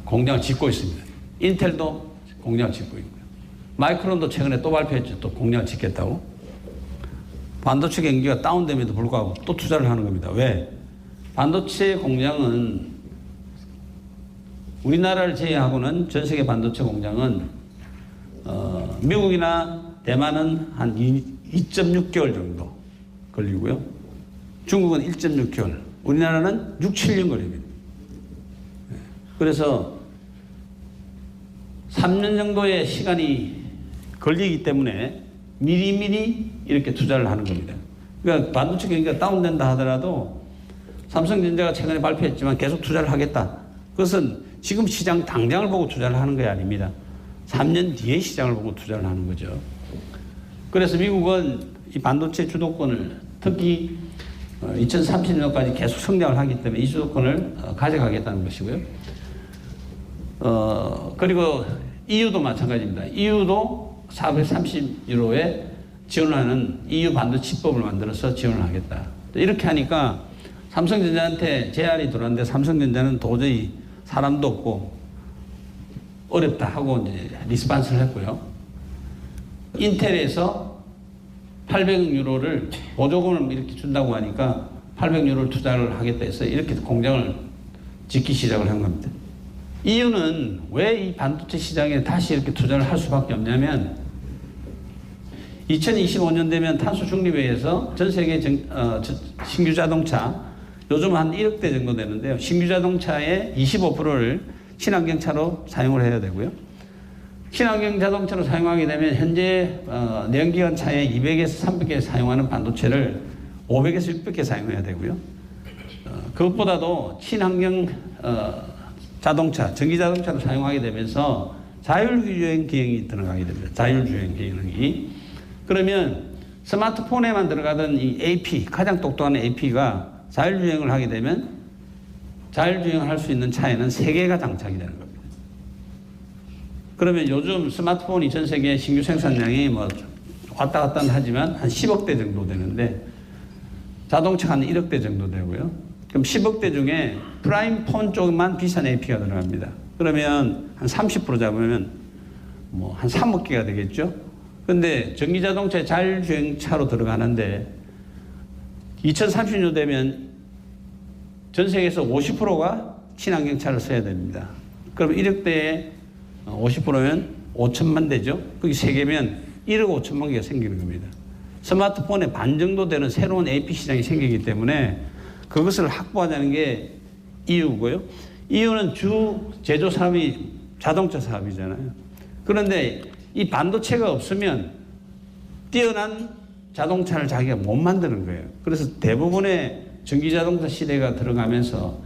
공장을 짓고 있습니다. 인텔도 공장을 짓고 있고요. 마이크론도 최근에 또 발표했죠. 또 공장을 짓겠다고. 반도체 경기가 다운됨에도 불구하고 또 투자를 하는 겁니다. 왜? 반도체 공장은 우리나라를 제외하고는 전 세계 반도체 공장은 미국이나 대만은 한 2.6개월 정도 걸리고요. 중국은 1.6개월, 우리나라는 6, 7년 걸립니다. 그래서 3년 정도의 시간이 걸리기 때문에 미리미리 이렇게 투자를 하는 겁니다. 그러니까 반도체 경기가 다운된다 하더라도 삼성전자가 최근에 발표했지만 계속 투자를 하겠다. 그것은 지금 시장 당장을 보고 투자를 하는 게 아닙니다. 3년 뒤에 시장을 보고 투자를 하는 거죠. 그래서 미국은 이 반도체 주도권을 특히 2030년까지 계속 성장을 하기 때문에 이 주도권을 가져가겠다는 것이고요. 그리고 EU도 마찬가지입니다. EU도 430유로에 지원하는 EU 반도체법을 만들어서 지원을 하겠다. 이렇게 하니까 삼성전자한테 제안이 들어왔는데 삼성전자는 도저히 사람도 없고 어렵다 하고 이제 리스판스를 했고요. 인텔에서 800유로를 보조금을 이렇게 준다고 하니까 800유로를 투자를 하겠다 해서 이렇게 공장을 짓기 시작을 한 겁니다. 이유는 왜 이 반도체 시장에 다시 이렇게 투자를 할 수밖에 없냐면 2025년 되면 탄소 중립에 의해서 전 세계 신규 자동차 요즘 한 1억 대 정도 되는데요. 신규 자동차의 25%를 친환경 차로 사용을 해야 되고요. 친환경 자동차로 사용하게 되면 현재 내연기관 차에 200에서 300개 사용하는 반도체를 500에서 600개 사용해야 되고요. 그것보다도 친환경 자동차, 전기자동차를 사용하게 되면서 자율주행 기능이 들어가게 됩니다. 자율주행 기능이. 그러면 스마트폰에만 들어가던 이 AP, 가장 똑똑한 AP가 자율주행을 하게 되면 자율주행을 할 수 있는 차에는 3개가 장착이 되는 겁니다. 그러면 요즘 스마트폰이 전 세계 신규 생산량이 뭐 왔다 갔다 하지만 한 10억 대 정도 되는데 자동차가 한 1억 대 정도 되고요. 그럼 10억 대 중에 프라임 폰 쪽만 비싼 AP가 들어갑니다. 그러면 한 30% 잡으면 뭐 한 3억 개가 되겠죠. 근데 전기자동차 자율주행차로 들어가는데 2030년 되면 전 세계에서 50%가 친환경차를 써야 됩니다. 그럼 1억 대에 50%면 5천만 대죠. 그게 3개면 1억 5천만 개가 생기는 겁니다. 스마트폰의 반 정도 되는 새로운 AP 시장이 생기기 때문에 그것을 확보하자는 게 EU고요. EU는 주 제조 사업이 자동차 사업이잖아요. 그런데 이 반도체가 없으면 뛰어난 자동차를 자기가 못 만드는 거예요. 그래서 대부분의 전기자동차 시대가 들어가면서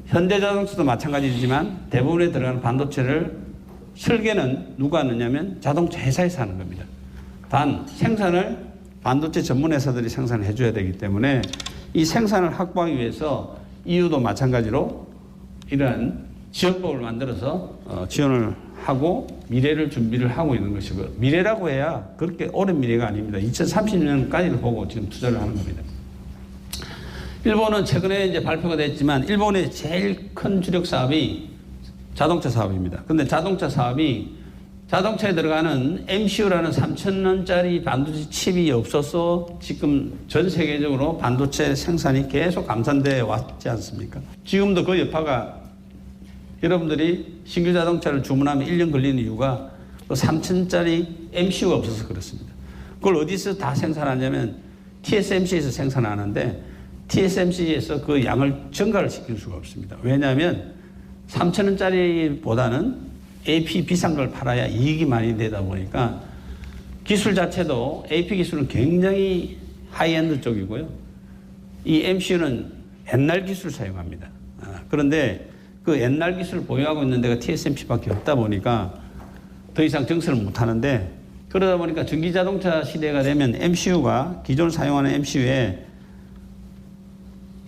현대자동차도 마찬가지지만 대부분에 들어가는 반도체를 설계는 누가 하느냐면 자동차 회사에서 하는 겁니다. 단 생산을 반도체 전문 회사들이 생산을 해줘야 되기 때문에 이 생산을 확보하기 위해서 EU도 마찬가지로 이러한 지원법을 만들어서 지원을 하고 미래를 준비를 하고 있는 것이고요. 미래라고 해야 그렇게 오랜 미래가 아닙니다. 2030년까지를 보고 지금 투자를 하는 겁니다. 일본은 최근에 이제 발표가 됐지만 일본의 제일 큰 주력 사업이 자동차 사업입니다. 근데 자동차 사업이 자동차에 들어가는 MCU라는 3,000원짜리 반도체 칩이 없어서 지금 전 세계적으로 반도체 생산이 계속 감산되어 왔지 않습니까? 지금도 그 여파가 여러분들이 신규 자동차를 주문하면 1년 걸리는 이유가 그 3,000원짜리 MCU가 없어서 그렇습니다. 그걸 어디서 다 생산하냐면 TSMC에서 생산하는데 TSMC에서 그 양을 증가를 시킬 수가 없습니다. 왜냐하면 3,000원짜리보다는 AP 비싼 걸 팔아야 이익이 많이 되다 보니까 기술 자체도 AP 기술은 굉장히 하이엔드 쪽이고요. 이 MCU는 옛날 기술을 사용합니다. 그런데 그 옛날 기술을 보유하고 있는 데가 TSMC밖에 없다 보니까 더 이상 증설을 못 하는데 그러다 보니까 전기자동차 시대가 되면 MCU가 기존 사용하는 MCU에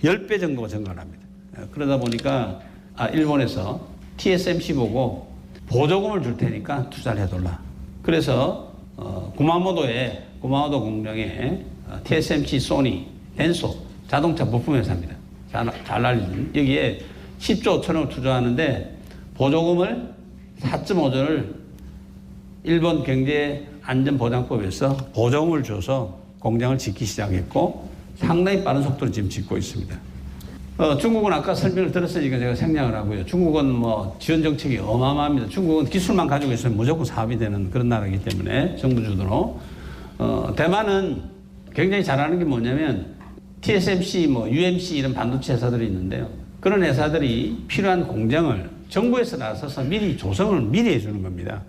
10배 정도가 증가를 합니다. 그러다 보니까 일본에서 TSMC 보고 보조금을 줄 테니까 투자를 해둘라. 그래서 구마모도 공장에 TSMC, 소니, 덴소 자동차 부품 회사입니다. 잘 알려진 여기에 10조 5천억을 투자하는데 보조금을 4.5조를 일본 경제안전보장법에서 보조금을 줘서 공장을 짓기 시작했고 상당히 빠른 속도로 지금 짓고 있습니다. 중국은 아까 설명을 들었으니까 제가 생략을 하고요. 중국은 뭐 지원 정책이 어마어마합니다. 중국은 기술만 가지고 있으면 무조건 사업이 되는 그런 나라이기 때문에 정부 주도로. 대만은 굉장히 잘하는 게 뭐냐면 TSMC, 뭐 UMC 이런 반도체 회사들이 있는데요. 그런 회사들이 필요한 공장을 정부에서 나서서 미리 조성을 미리 해주는 겁니다.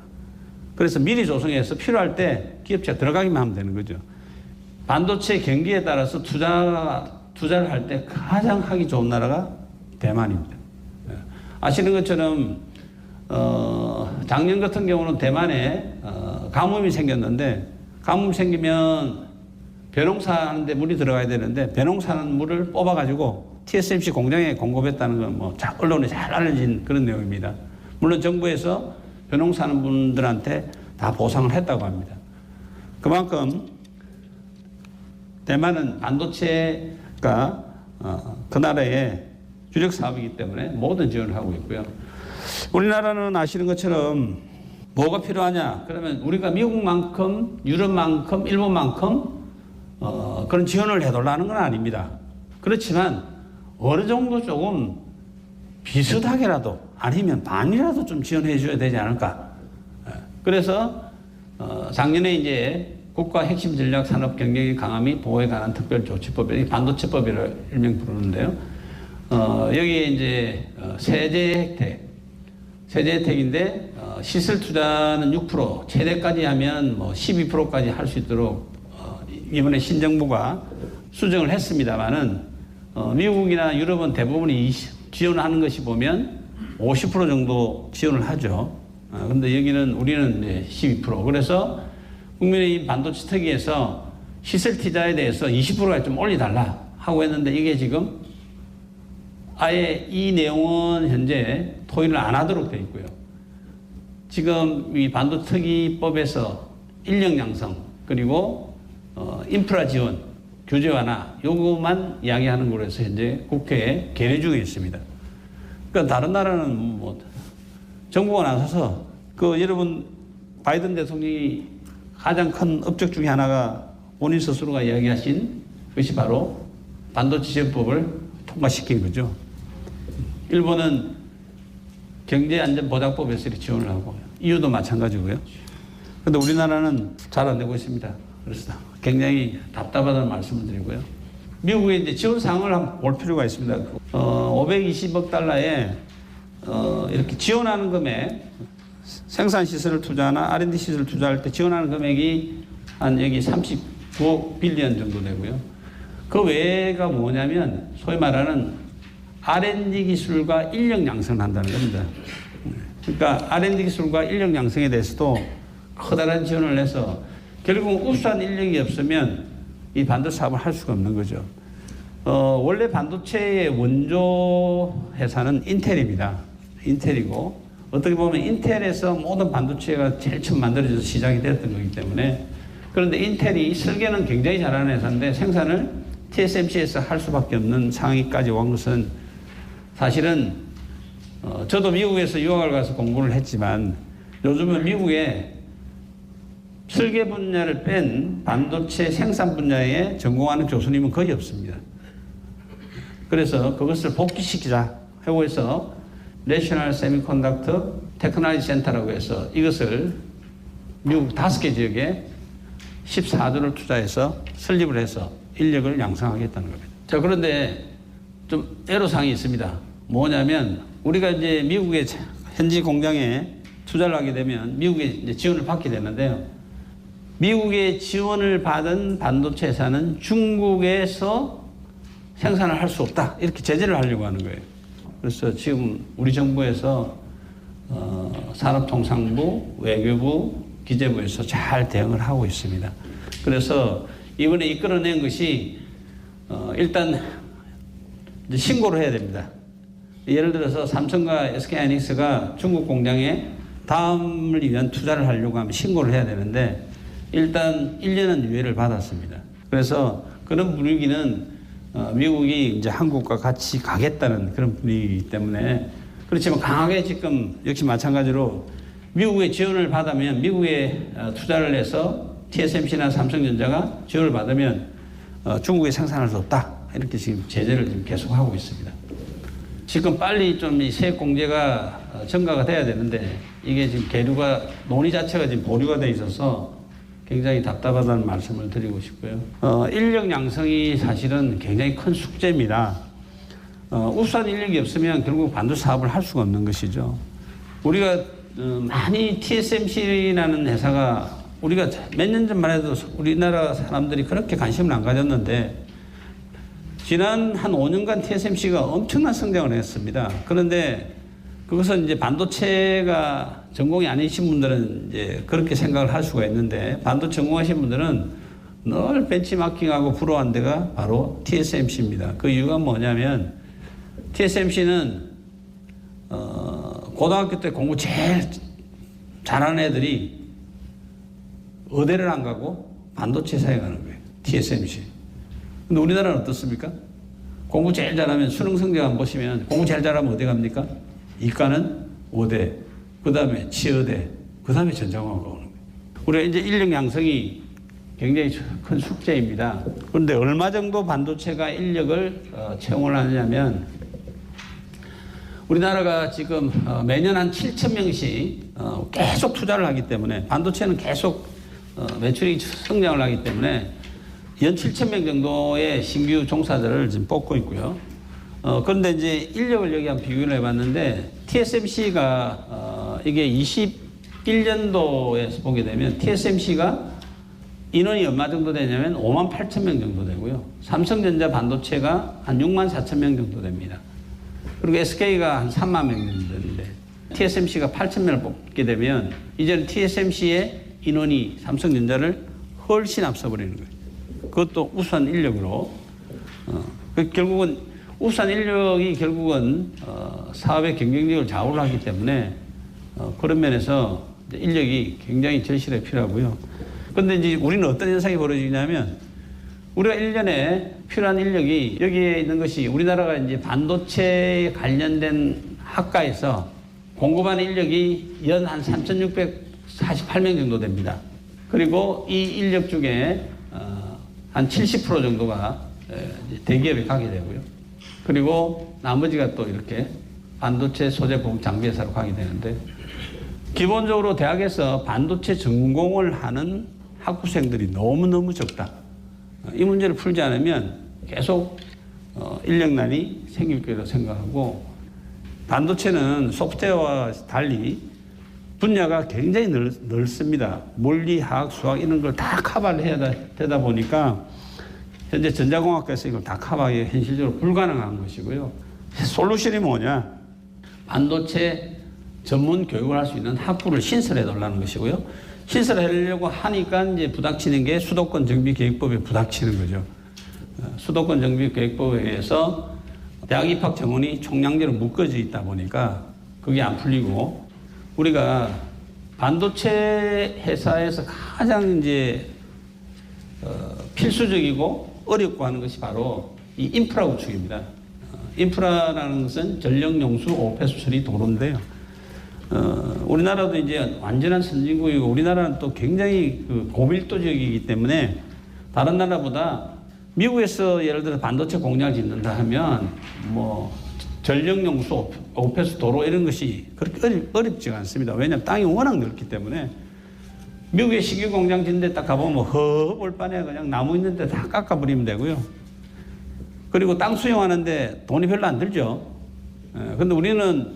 그래서 미리 조성해서 필요할 때 기업체가 들어가기만 하면 되는 거죠. 반도체 경기에 따라서 투자를 할 때 가장 하기 좋은 나라가 대만입니다. 아시는 것처럼 작년 같은 경우는 대만에 가뭄이 생겼는데 가뭄이 생기면 벼농사 하는데 물이 들어가야 되는데 벼농사 하는 물을 뽑아가지고 TSMC 공장에 공급했다는 건 뭐 언론에 잘 알려진 그런 내용입니다. 물론 정부에서 벼농사 하는 분들한테 다 보상을 했다고 합니다. 그만큼 대만은 반도체가 그 나라의 주력 사업이기 때문에 모든 지원을 하고 있고요. 우리나라는 아시는 것처럼 뭐가 필요하냐? 그러면 우리가 미국만큼, 유럽만큼, 일본만큼 그런 지원을 해달라는 건 아닙니다. 그렇지만 어느 정도 조금 비슷하게라도 아니면 반이라도 좀 지원해 줘야 되지 않을까? 그래서 작년에 이제 국가 핵심 전략 산업 경쟁력 강화 및 보호에 관한 특별조치법이 반도체법이라고 일명 부르는데요. 여기에 이제 세제 혜택인데 시설 투자는 6% 최대까지 하면 뭐 12%까지 할 수 있도록 이번에 신정부가 수정을 했습니다만은 미국이나 유럽은 대부분이 지원하는 것이 보면 50% 정도 지원을 하죠. 그런데 여기는 우리는 이제 12%. 그래서 국민의힘 반도체 특위에서 시설 투자에 대해서 20%가 좀 올려달라 하고 했는데 이게 지금 아예 이 내용은 현재 토의를 안 하도록 되어 있고요. 지금 이 반도체 특위법에서 인력 양성 그리고 인프라 지원, 규제 완화 요거만 이야기하는 걸로 해서 현재 국회에 계류 중에 있습니다. 그러니까 다른 나라는 뭐 정부가 나서서 그 여러분 바이든 대통령이 가장 큰 업적 중에 하나가 본인 스스로가 이야기하신 것이 바로 반도체 지원법을 통과시킨 거죠. 일본은 경제안전보장법에서 이렇게 지원을 하고 EU도 마찬가지고요. 그런데 우리나라는 잘 안 되고 있습니다. 그래서 굉장히 답답하다는 말씀을 드리고요. 미국의 이제 지원 사항을 한번 볼 필요가 있습니다. 520억 달러에 이렇게 지원하는 금액 생산 시설을 투자하나 R&D 시설을 투자할 때 지원하는 금액이 한 여기 39억 빌리언 정도 되고요. 그 외가 뭐냐면 소위 말하는 R&D 기술과 인력 양성을 한다는 겁니다. 그러니까 R&D 기술과 인력 양성에 대해서도 커다란 지원을 해서 결국 우수한 인력이 없으면 이 반도체 사업을 할 수가 없는 거죠. 원래 반도체의 원조 회사는 인텔입니다. 인텔이고 어떻게 보면 인텔에서 모든 반도체가 제일 처음 만들어져서 시작이 됐던 거기 때문에 그런데 인텔이 설계는 굉장히 잘하는 회사인데 생산을 TSMC에서 할 수밖에 없는 상황까지 온 것은 사실은 저도 미국에서 유학을 가서 공부를 했지만 요즘은 미국에 설계 분야를 뺀 반도체 생산 분야에 전공하는 교수님은 거의 없습니다. 그래서 그것을 복귀시키자 하고 해서 내셔널 세미컨덕터 테크놀로지 센터라고 해서 이것을 미국 5개 지역에 14조를 투자해서 설립을 해서 인력을 양성하겠다는 겁니다. 자, 그런데 좀 애로사항이 있습니다. 뭐냐면 우리가 이제 미국의 현지 공장에 투자를 하게 되면 미국에 이제 지원을 받게 되는데요. 미국의 지원을 받은 반도체 회사는 중국에서 생산을 할 수 없다. 이렇게 제재를 하려고 하는 거예요. 그래서 지금 우리 정부에서 산업통상부, 외교부, 기재부에서 잘 대응을 하고 있습니다. 그래서 이번에 이끌어낸 것이 일단 이제 신고를 해야 됩니다. 예를 들어서 삼성과 SK하이닉스가 중국 공장에 다음을 위한 투자를 하려고 하면 신고를 해야 되는데 일단 1년은 유예를 받았습니다. 그래서 그런 분위기는 미국이 이제 한국과 같이 가겠다는 그런 분위기이기 때문에 그렇지만 강하게 지금 역시 마찬가지로 미국의 지원을 받으면 미국에 투자를 해서 TSMC나 삼성전자가 지원을 받으면 중국에 생산할 수 없다. 이렇게 지금 제재를 지금 계속하고 있습니다. 지금 빨리 좀 이 세액 공제가 전가가 돼야 되는데 이게 지금 계류가 논의 자체가 지금 보류가 돼 있어서 굉장히 답답하다는 말씀을 드리고 싶고요. 인력 양성이 사실은 굉장히 큰 숙제입니다. 우수한 인력이 없으면 결국 반도체 사업을 할 수가 없는 것이죠. 우리가 많이 TSMC라는 회사가 우리가 몇 년 전만 해도 우리나라 사람들이 그렇게 관심을 안 가졌는데 지난 한 5년간 TSMC가 엄청난 성장을 했습니다. 그런데 그것은 이제 반도체가 전공이 아니신 분들은 이제 그렇게 생각을 할 수가 있는데 반도체 전공하신 분들은 늘 벤치마킹하고 부러워한 데가 바로 TSMC입니다. 그 이유가 뭐냐면 TSMC는 고등학교 때 공부 제일 잘하는 애들이 의대를 안 가고 반도체사에 가는 거예요. TSMC. 근데 우리나라는 어떻습니까? 공부 제일 잘하면 수능 성적 안 보시면 공부 제일 잘하면 어디 갑니까? 이과는 의대, 그 다음에 치의대, 그 다음에 전자공학과 오는 거예요. 우리가 이제 인력 양성이 굉장히 큰 숙제입니다. 그런데 얼마 정도 반도체가 인력을 채용을 하냐면 우리나라가 지금 매년 한 7,000명씩 계속 투자를 하기 때문에 반도체는 계속 매출이 성장을 하기 때문에 연 7,000명 정도의 신규 종사자를 지금 뽑고 있고요. 그런데 이제 인력을 여기 한번 비교를 해봤는데 TSMC가 이게 21년도에 보게 되면 TSMC가 인원이 얼마 정도 되냐면 58,000명 정도 되고요. 삼성전자 반도체가 한 64,000명 정도 됩니다. 그리고 SK가 한 3만 명 정도 되는데 TSMC가 8,000명을 뽑게 되면 이제는 TSMC의 인원이 삼성전자를 훨씬 앞서버리는 거예요. 그것도 우수한 인력으로 결국은 우수한 인력이 결국은 사업의 경쟁력을 좌우를 하기 때문에 그런 면에서 인력이 굉장히 절실하게 필요하고요. 그런데 이제 우리는 어떤 현상이 벌어지냐면 우리가 1년에 필요한 인력이 여기에 있는 것이 우리나라가 이제 반도체에 관련된 학과에서 공급하는 인력이 연 한 3,648명 정도 됩니다. 그리고 이 인력 중에 한 70% 정도가 대기업에 가게 되고요. 그리고 나머지가 또 이렇게 반도체 소재 부품 장비 회사로 가게 되는데 기본적으로 대학에서 반도체 전공을 하는 학부생들이 너무너무 적다. 이 문제를 풀지 않으면 계속 인력난이 생길 거라고 생각하고 반도체는 소프트웨어와 달리 분야가 굉장히 넓습니다. 물리, 화학, 수학 이런 걸 다 커버를 해야 되다 보니까 현재 전자공학과에서 이걸 다 커버하기 현실적으로 불가능한 것이고요. 솔루션이 뭐냐? 반도체 전문 교육을 할 수 있는 학부를 신설해 달라는 것이고요. 신설하려고 하니까 이제 부닥치는 게 수도권 정비계획법에 부닥치는 거죠. 수도권 정비계획법에 의해서 대학 입학 정원이 총량제로 묶어져 있다 보니까 그게 안 풀리고 우리가 반도체 회사에서 가장 이제 필수적이고 어렵고 하는 것이 바로 이 인프라 구축입니다. 인프라라는 것은 전력, 용수, 오폐수 처리, 도로인데요. 우리나라도 이제 완전한 선진국이고 우리나라는 또 굉장히 그 고밀도 지역이기 때문에 다른 나라보다 미국에서 예를 들어 반도체 공장을 짓는다 하면 뭐 전력, 용수, 오폐수, 도로 이런 것이 그렇게 어렵지가 않습니다. 왜냐하면 땅이 워낙 넓기 때문에 미국의 식유 공장 짓는 데 딱 가보면 허벌 판에 그냥 나무 있는 데 다 깎아버리면 되고요. 그리고 땅 수용하는데 돈이 별로 안 들죠. 근데 우리는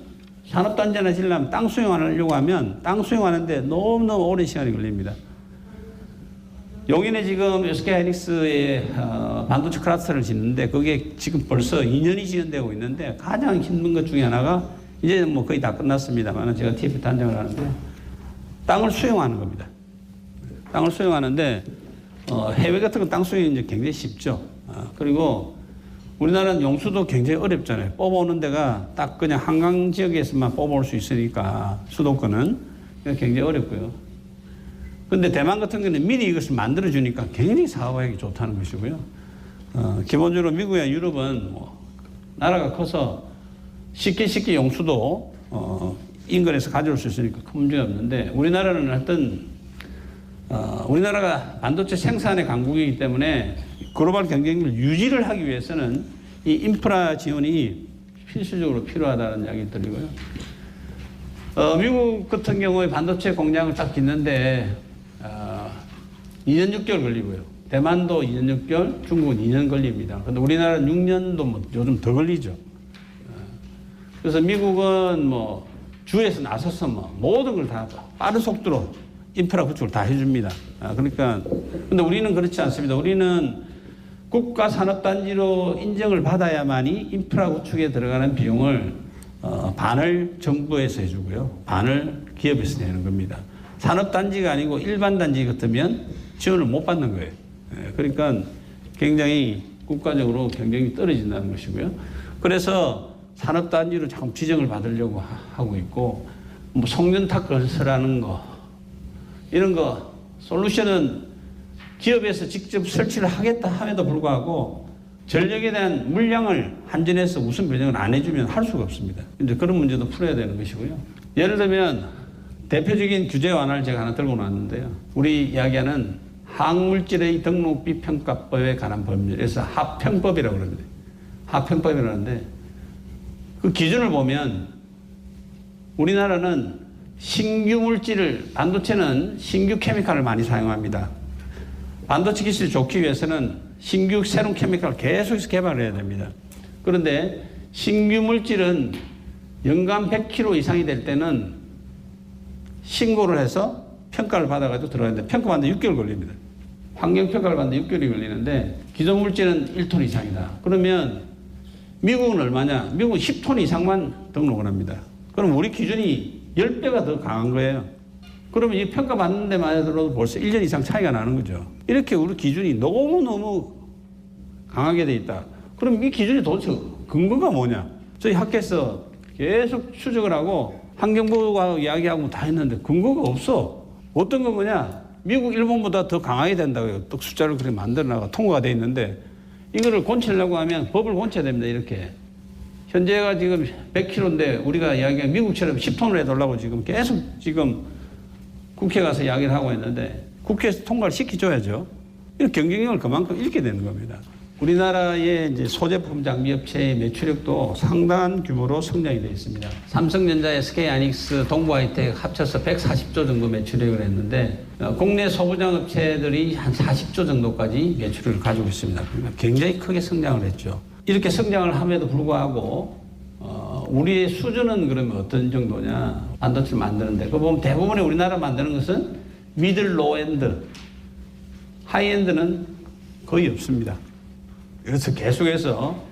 산업단지나 지려면 땅 수용하려고 하면 땅 수용하는데 너무너무 오랜 시간이 걸립니다. 용인에 지금 SK하이닉스의 반도체 클러스터를 짓는데 그게 지금 벌써 2년이 지연되고 있는데 가장 힘든 것 중에 하나가 이제 뭐 거의 다 끝났습니다만 제가 TF 단장을 하는데 땅을 수용하는 겁니다. 땅을 수용하는데 해외 같은 건 땅 수용이 이제 굉장히 쉽죠. 그리고 우리나라는 용수도 굉장히 어렵잖아요. 뽑아오는 데가 딱 그냥 한강 지역에서만 뽑아올 수 있으니까 수도권은 굉장히 어렵고요. 근데 대만 같은 경우는 미리 이것을 만들어주니까 굉장히 사업하기 좋다는 것이고요. 기본적으로 미국이나 유럽은 뭐 나라가 커서 쉽게 용수도 인근에서 가져올 수 있으니까 큰 문제가 없는데 우리나라는 하여튼 우리나라가 반도체 생산의 강국이기 때문에 글로벌 경쟁력을 유지를 하기 위해서는 이 인프라 지원이 필수적으로 필요하다는 이야기 드리고요. 미국 같은 경우에 반도체 공장을 딱 짓는데 2년 6개월 걸리고요. 대만도 2년 6개월, 중국은 2년 걸립니다. 근데 우리나라는 6년도 뭐 요즘 더 걸리죠. 그래서 미국은 뭐 주에서 나서서 뭐 모든 걸 다 빠른 속도로 인프라 구축을 다 해줍니다. 그러니까 근데 우리는 그렇지 않습니다. 우리는 국가 산업단지로 인정을 받아야만이 인프라 구축에 들어가는 비용을 반을 정부에서 해주고요. 반을 기업에서 내는 겁니다. 산업단지가 아니고 일반 단지 같으면 지원을 못 받는 거예요. 그러니까 굉장히 국가적으로 경쟁이 떨어진다는 것이고요. 그래서 산업단지로 자꾸 지정을 받으려고 하고 있고 뭐 송전탑 건설하는 거 이런 거 솔루션은 기업에서 직접 설치를 하겠다 함에도 불구하고 전력에 대한 물량을 한전에서 우선 변경을 안 해주면 할 수가 없습니다. 이제 그런 문제도 풀어야 되는 것이고요. 예를 들면 대표적인 규제 완화를 제가 하나 들고 나왔는데요. 우리 이야기하는 항물질의 등록비 평가법에 관한 법률에서 합평법이라고 그럽니다. 합평법이라는데 그 기준을 보면 우리나라는 신규 물질을 반도체는 신규 케미칼을 많이 사용합니다. 반도체 기술이 좋기 위해서는 신규 새로운 케미칼을 계속해서 개발을 해야 됩니다. 그런데 신규 물질은 연간 100kg 이상이 될 때는 신고를 해서 평가를 받아가지고 들어가는데 평가받는데 6개월 걸립니다. 환경평가를 받는데 6개월이 걸리는데 기존 물질은 1톤 이상이다. 그러면 미국은 얼마냐? 미국은 10톤 이상만 등록을 합니다. 그럼 우리 기준이 10배가 더 강한 거예요. 그러면 이 평가받는 데만 해도 벌써 1년 이상 차이가 나는 거죠. 이렇게 우리 기준이 너무너무 강하게 돼 있다. 그럼 이 기준이 도대체 근거가 뭐냐? 저희 학교에서 계속 추적을 하고 환경부가 이야기하고 다 했는데 근거가 없어. 어떤 건 뭐냐? 미국, 일본보다 더 강하게 된다고요. 또 숫자를 그렇게 만들어놔가 통과가 돼 있는데 이거를 고치려고 하면 법을 고쳐야 됩니다. 이렇게. 현재가 지금 100kg인데 우리가 이야기한 미국처럼 10톤을 해달라고 지금 계속 지금 국회 가서 이야기를 하고 있는데 국회에서 통과를 시켜줘야죠. 이런 경쟁력을 그만큼 잃게 되는 겁니다. 우리나라의 이제 소제품 장비 업체의 매출액도 상당한 규모로 성장이 되어 있습니다. 삼성전자, SK하이닉스, 동부하이텍 합쳐서 140조 정도 매출액을 했는데 국내 소부장 업체들이 한 40조 정도까지 매출을 가지고 있습니다. 그러니까 굉장히 크게 성장을 했죠. 이렇게 성장을 함에도 불구하고 우리의 수준은 그러면 어떤 정도냐? 반도체를 만드는데 그거 보면 대부분의 우리나라 만드는 것은 미들 로엔드, 하이엔드는 거의 없습니다. 그래서 계속해서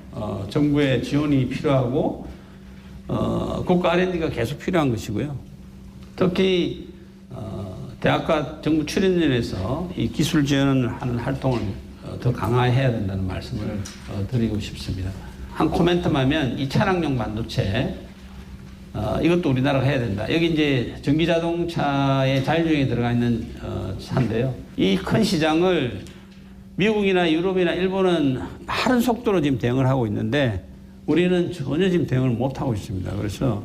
정부의 지원이 필요하고 국가 R&D가 계속 필요한 것이고요. 특히 대학과 정부 출연진에서 이 기술 지원을 하는 활동을 더 강화해야 된다는 말씀을 드리고 싶습니다. 한 코멘트만 하면 이 차량용 반도체 이것도 우리나라가 해야 된다. 여기 이제 전기자동차의 자율주행에 들어가 있는 차인데요. 이 큰 시장을 미국이나 유럽이나 일본은 빠른 속도로 지금 대응을 하고 있는데 우리는 전혀 지금 대응을 못 하고 있습니다. 그래서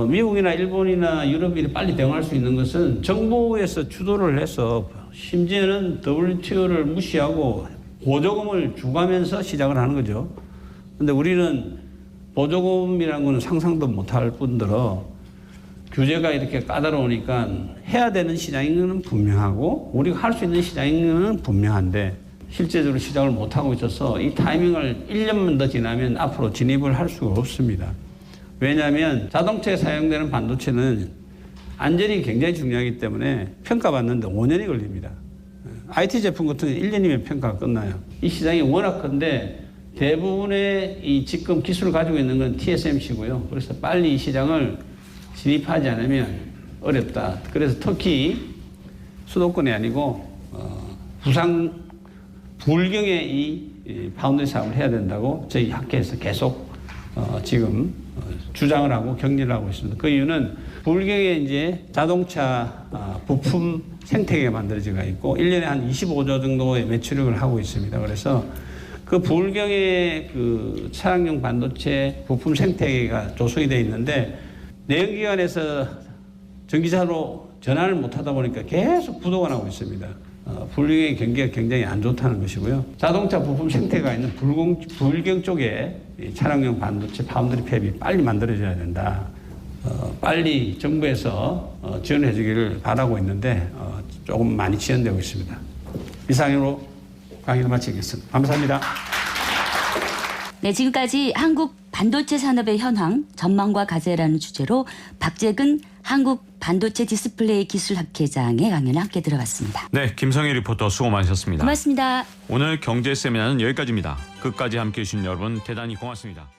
미국이나 일본이나 유럽이 빨리 대응할 수 있는 것은 정부에서 주도를 해서 심지어는 WTO를 무시하고 보조금을 주가면서 시작을 하는 거죠. 근데 우리는 보조금이라는 거는 상상도 못할 뿐더러 규제가 이렇게 까다로우니까 해야 되는 시장인 것은 분명하고 우리가 할 수 있는 시장인 것은 분명한데 실제적으로 시작을 못하고 있어서 이 타이밍을 1년만 더 지나면 앞으로 진입을 할 수가 없습니다. 왜냐하면 자동차에 사용되는 반도체는 안전이 굉장히 중요하기 때문에 평가받는데 5년이 걸립니다. IT 제품 같은 경우는 1년이면 평가가 끝나요. 이 시장이 워낙 큰데 대부분의 이 지금 기술을 가지고 있는 건 TSMC고요. 그래서 빨리 이 시장을 진입하지 않으면 어렵다. 그래서 특히 수도권이 아니고 부산 불경에 이 파운드리 사업을 해야 된다고 저희 학회에서 계속 지금 주장을 하고 격려를 하고 있습니다. 그 이유는 불경에 이제 자동차 부품 생태계가 만들어지가 있고 1년에 한 25조 정도의 매출액을 하고 있습니다. 그래서 그 불경의 그 차량용 반도체 부품 생태계가 조성이 되어 있는데 내연기관에서 전기차로 전환을 못하다 보니까 계속 부도가 나고 있습니다. 불경의 경기가 굉장히 안 좋다는 것이고요. 자동차 부품 생태가 있는 불경 쪽에 차량용 반도체 파운드리 팹이 빨리 만들어져야 된다. 빨리 정부에서 지원해 주기를 바라고 있는데 조금 많이 지연되고 있습니다. 이상으로 강의를 마치겠습니다. 감사합니다. 네, 지금까지 한국 반도체 산업의 현황, 전망과 과제라는 주제로 박재근 한국 반도체 디스플레이 기술학회장의 강연을 함께 들어봤습니다. 네, 김성희 리포터 수고 많으셨습니다. 고맙습니다. 오늘 경제 세미나는 여기까지입니다. 끝까지 함께해 주신 여러분 대단히 고맙습니다.